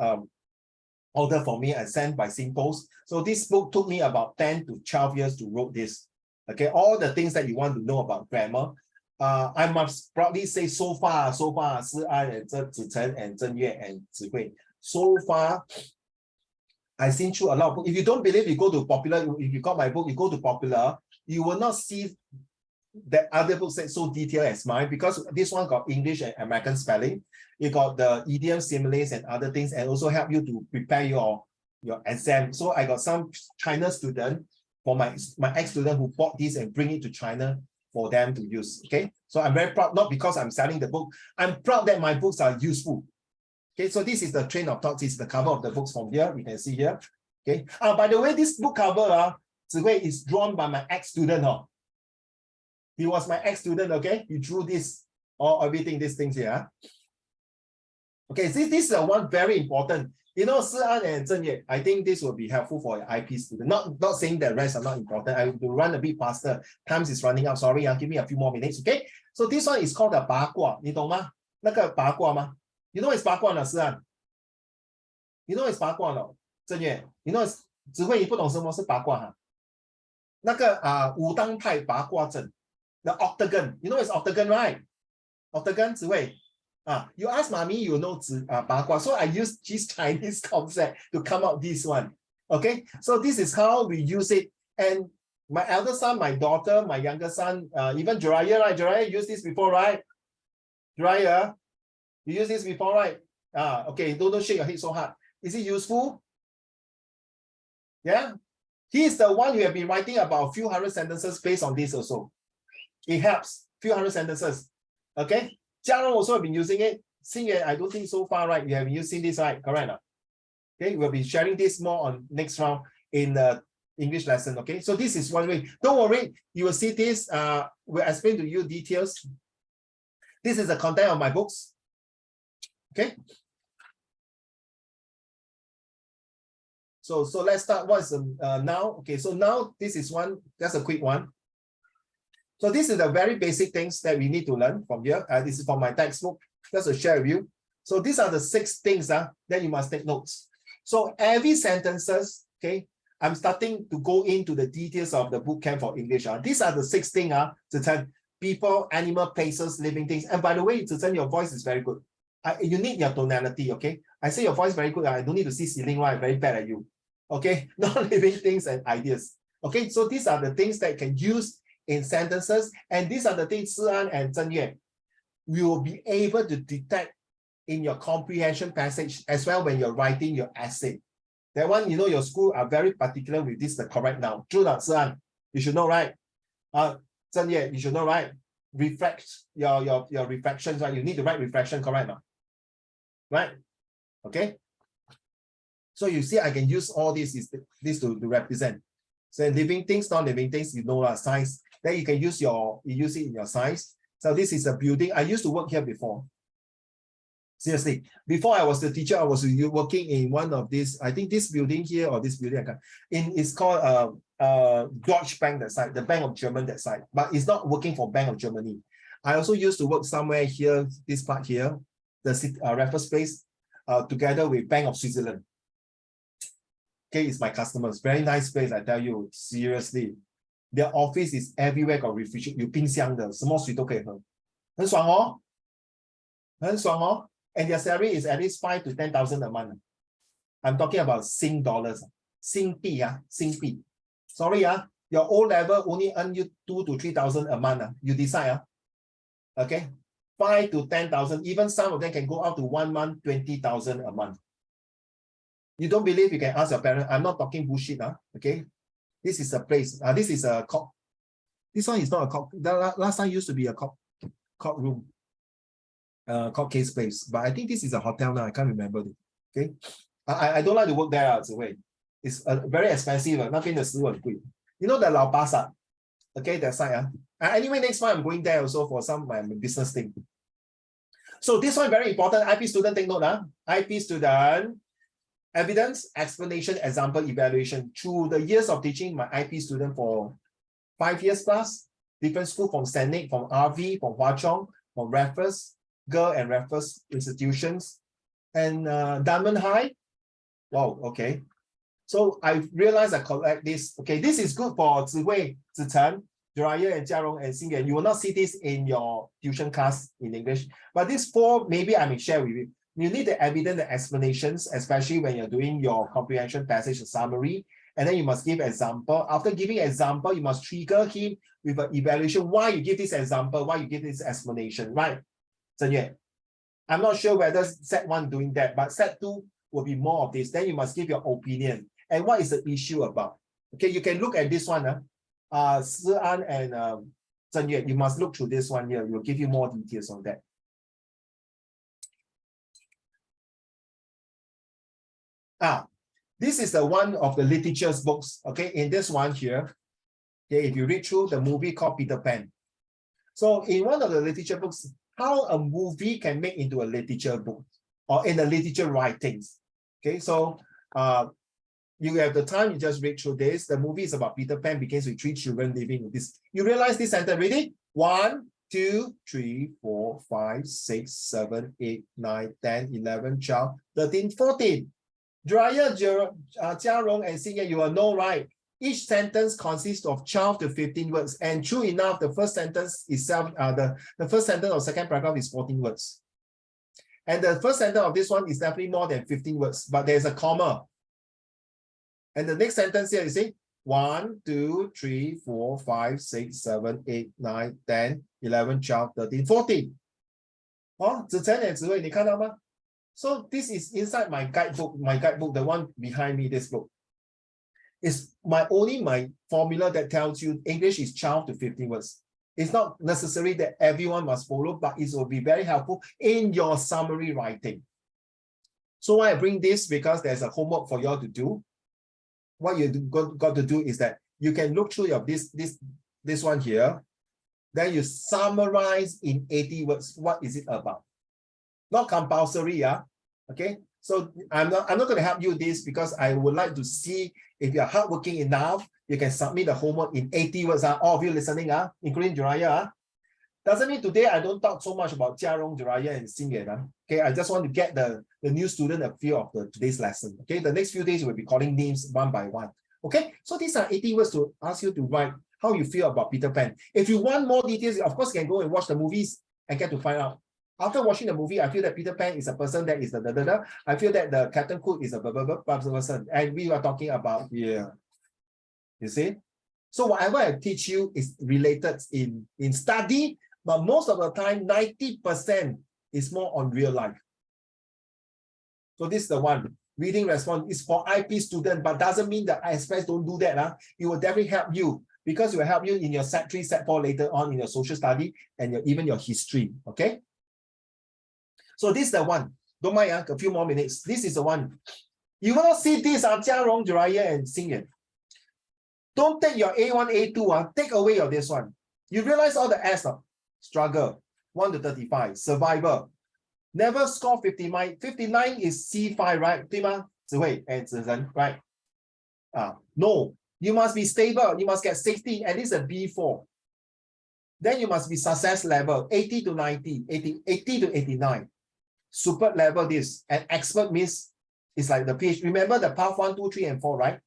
order for me and sent by SingPost. So this book took me about 10 to 12 years to write this. Okay, all the things that you want to know about grammar. I must proudly say so far, Si An and Zichen and Zhen Yue and Zhi Hui. So far, I've seen through a lot of books. If you don't believe, you go to Popular, if you got my book, you go to Popular, you will not see that other books that so detailed as mine, because this one got English and American spelling. You got the idiom, similes and other things, and also help you to prepare your exam. So I got some China student, for my ex-student who bought this and bring it to China for them to use. Okay, so I'm very proud, not because I'm selling the book, I'm proud that my books are useful. Okay, so this is the train of thought. This is the cover of the books from here. You can see here. Okay, by the way, this book cover, Zhi Hui, is drawn by my ex-student. He was my ex-student. Okay, he drew this, everything, these things here. Okay, this is one very important. You know, Si An and Zhen Yue, I think this will be helpful for your IP student. Not saying the rest are not important. I will run a bit faster. Time is running out. Sorry, give me a few more minutes. Okay. So this one is called the 八卦. 你懂吗？那个八卦吗？ You know it's 八卦呢, Si An? You know it's 八卦呢, 郑月? You know it's 只会你不懂什么是八卦哈？那个武当派八卦阵 the octagon. You know it's octagon, right? Octagon, 只会. You ask mommy, you know 八卦. So I use this Chinese concept to come out this one. Okay, so this is how we use it. And my elder son, my daughter, my younger son, even Jiraiya, right? Jiraiya used this before, right? Jiraiya, you use this before, right? Okay, don't shake your head so hard. Is it useful? Yeah, he is the one who have been writing about a few hundred sentences based on this also. It helps, few hundred sentences. Okay. Jiarong also have been using it. Xing Yue, I don't think so far, right? You have been using this, right? Correct. Okay, we'll be sharing this more on next round in the English lesson. Okay, so this is one way. Don't worry, you will see this. We'll explain to you details. This is the content of my books. Okay. So let's start. What's now? Okay, so now this is one. That's a quick one. So this is the very basic things that we need to learn from here. This is from my textbook, just to share with you. So these are the 6 things that you must take notes. So every sentences, okay, I'm starting to go into the details of the boot camp for English. These are the 6 things, people, animal, places, living things. And by the way, Zichen, your voice is very good. You need your tonality, okay? I say your voice very good. I don't need to see ceiling, right? Very bad at you. Okay, non-living things and ideas. Okay, so these are the things that you can use in sentences, and these are the things Si An and Zhen Yue, we will be able to detect in your comprehension passage as well when you're writing your essay. That one, you know, your school are very particular with this, the correct noun. True not, Sian? You should know, right? Zhen Ye, you should know, right? Reflect your reflections, right? You need to write reflection, correct now? Right? Okay. So you see, I can use all this to represent. So living things, non-living things, you know, science. Then you can use it in your science. So this is a building. I used to work here before. Seriously, before I was the teacher, I was working in one of these, I think this building here or this building, it's called Deutsche Bank, that side, the Bank of Germany, that side, but it's not working for Bank of Germany. I also used to work somewhere here, this part here, the Raffles Place, together with Bank of Switzerland. Okay, it's my customers. Very nice place, I tell you, seriously. Their office is everywhere got refrigerator, 有冰箱的，什么水都可以喝，很爽哦，很爽哦。And their salary is at least 5,000 to 10,000 a month. I'm talking about Sing dollars, Sing P, Sing P. Sorry, your O level only earn you 2,000 to 3,000 a month. You decide, okay, 5,000 to 10,000. Even some of them can go up to 1 month, 20,000 a month. You don't believe, you can ask your parents. I'm not talking bullshit, okay. This is a place. This is a court. This one is not a court. Last time used to be a courtroom. Court case place, but I think this is a hotel now. I can't remember it. Okay, I don't like to work there. It's very expensive. Nothing the you know the Lau Pa Sat, okay, that side. Anyway, next time I'm going there also for some my business thing. So this one very important. IP student, take note. IP student, evidence, explanation, example, evaluation. Through the years of teaching my IP student for 5 years plus, different school from Saint, from RV, from Hwa Chong, from Raffles, Girl and Raffles institutions, and Diamond High. Wow, okay. So I realized I collect this. Okay, this is good for Zihui, Zichen, Jiraiya, and Jiarong, and Xingyan. You will not see this in your tuition class in English, but these 4, maybe I may share with you. You need the evidence and explanations, especially when you're doing your comprehension passage summary, and then you must give example. After giving example, you must trigger him with an evaluation. Why you give this example? Why you give this explanation? Right? So yeah, I'm not sure whether set 1 doing that, but set 2 will be more of this. Then you must give your opinion and what is the issue about. Okay, you can look at this one. Si An and Zhen Yue, you must look through this one here. We'll give you more details on that. This is the one of the literature's books. Okay, in this one here, okay, if you read through the movie called Peter Pan. So in one of the literature books, how a movie can make into a literature book or in the literature writings. Okay, so you have the time, you just read through this. The movie is about Peter Pan, begins with 3 children living with this. You realize this sentence, ready? 1, 2, 3, 4, 5, 6, 7, 8, 9, 10, 11, 12, 13, 14. Jiraiya, Jiarong, and Xingyan, you will know, right? Each sentence consists of 12 to 15 words. And true enough, the first sentence itself, the first sentence or second paragraph is 14 words. And the first sentence of this one is definitely more than 15 words, but there's a comma. And the next sentence here, you see, 1, 2, 3, 4, 5, 6, 7, 8, 9, 10, 11, 12, 13, 14. Oh, Zichen and Zihui, 你看到吗? So this is inside my guidebook, the one behind me, this book. It's my formula that tells you English is 12 to 15 words. It's not necessary that everyone must follow, but it will be very helpful in your summary writing. So why I bring this, because there's a homework for you all to do. What you got to do is that you can look through your this one here, then you summarize in 80 words. What is it about? Not compulsory, okay. So I'm not going to help you this because I would like to see if you're hardworking enough, you can submit the homework in 80 words. All of you listening, including Jiraiya. Doesn't mean today I don't talk so much about Jiarong, Jiraiya, and Xingyan. Okay, I just want to get the new student a feel of today's lesson. Okay, the next few days we'll be calling names one by one. Okay, so these are 80 words to ask you to write how you feel about Peter Pan. If you want more details, of course, you can go and watch the movies and get to find out. After watching the movie, I feel that Peter Pan is a person that is the da-da-da. I feel that the Captain Cook is a person. And we are talking about here. You see? So whatever I teach you is related in study, but most of the time, 90% is more on real life. So this is the one. Reading response is for IP student, but doesn't mean that Express don't do that. It will definitely help you because it will help you in your Set 3, Set 4 later on in your social study and even your history. Okay. So this is the one. Don't mind a few more minutes. This is the one. You will not see this, Jia Rong, Jiraiya, and Xing. Don't take your A1, A2, take away your this one. You realize all the S, struggle, 1 to 35, survivor. Never score 59. 59 is C5, right? 对吗？智慧 and 子仁, right? No, you must be stable. You must get 60, at least a B4. Then you must be success level 80 to 90, 80 to 89. Super level this, and expert means it's like the PhD. Remember the path 1, 2, 3, and 4, right?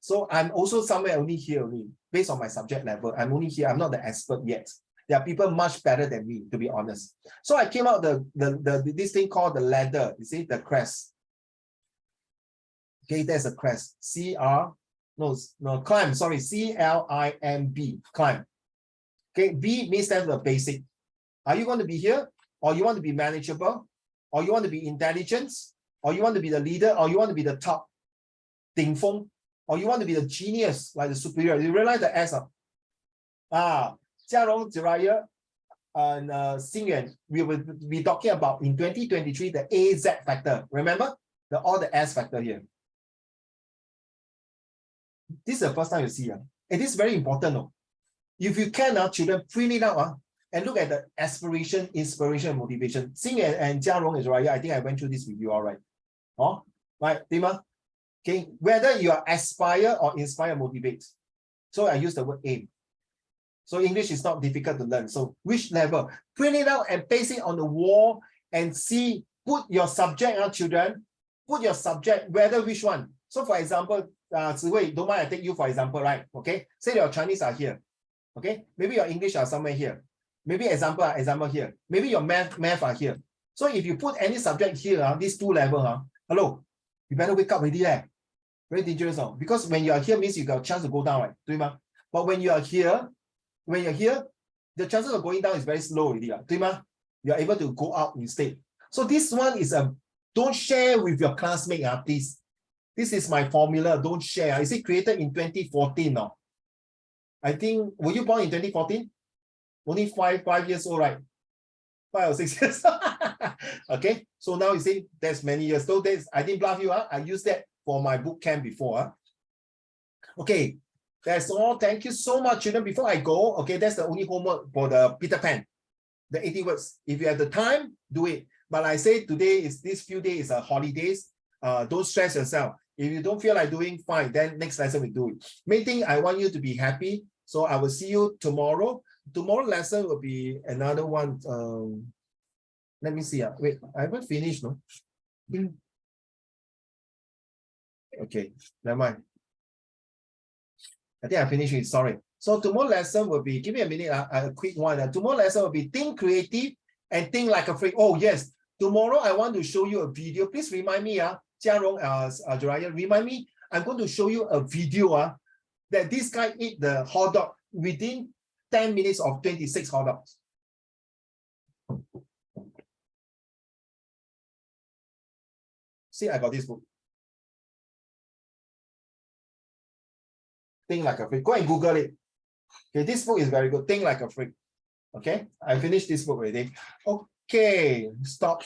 So I'm also somewhere only here only, based on my subject level. I'm only here. I'm not the expert yet. There are people much better than me, to be honest. So I came out this thing called the ladder. You see the crest. Okay, there's a crest. Climb. Sorry, C-L-I-M-B. Climb. Okay, B means that's the basic. Are you going to be here, or you want to be manageable, or you want to be intelligence, or you want to be the leader, or you want to be the top, 顶峰, or you want to be the genius, like the superior? You realize the S. Jia Rong, Jiraiya, and Xing Yuan, we will be talking about in 2023 the AZ factor. Remember all the S factor here. This is the first time you see. It is very important. If you can, children, print it out and look at the aspiration, inspiration, and motivation. Xing Yuan and Jia Rong and Jiraiya, I think I went through this with you all right. Right, Dima? Okay, whether you are aspire or inspire, motivate. So I use the word aim. So English is not difficult to learn. So which level? Print it out and paste it on the wall and see, put your subject, children, put your subject, whether which one. So for example, Zihui, don't mind I take you for example, right? Okay, say your Chinese are here. Okay, maybe your English are somewhere here. Maybe example here. Maybe your math are here. So if you put any subject here, these two level, hello, you better wake up already. Very dangerous, because when you are here means you got a chance to go down, right? 对吗? But when you're here, the chances of going down is very slow already, 对吗? You are able to go out instead. So this one is don't share with your classmate, please. This is my formula, don't share. Is it created in 2014 now? I think, were you born in 2014? Only five years old, right? 5 or 6 years. Okay, so now you see there's many years. So I didn't bluff you. I used that for my boot camp before. Okay, that's all. Thank you so much, children. Before I go, okay, that's the only homework for the Peter Pan. The 80 words. If you have the time, do it. But I say today is this few days are holidays. Don't stress yourself. If you don't feel like doing, fine. Then next lesson we do it. Main thing, I want you to be happy. So I will see you tomorrow. Tomorrow lesson will be another one. Let me see. Wait, I haven't finished, no? Okay, never mind. I think I finished it. Sorry. So tomorrow lesson will be, give me a minute, a quick one. Tomorrow lesson will be think creative and think like a freak. Oh, yes. Tomorrow I want to show you a video. Please remind me, Jia Rong, Jiraiya, remind me. I'm going to show you a video that this guy eat the hot dog within 10 minutes of 26 hot dogs. See, I got this book. Think Like a Freak. Go and Google it. Okay, this book is very good. Think Like a Freak. Okay, I finished this book already. Okay, stop.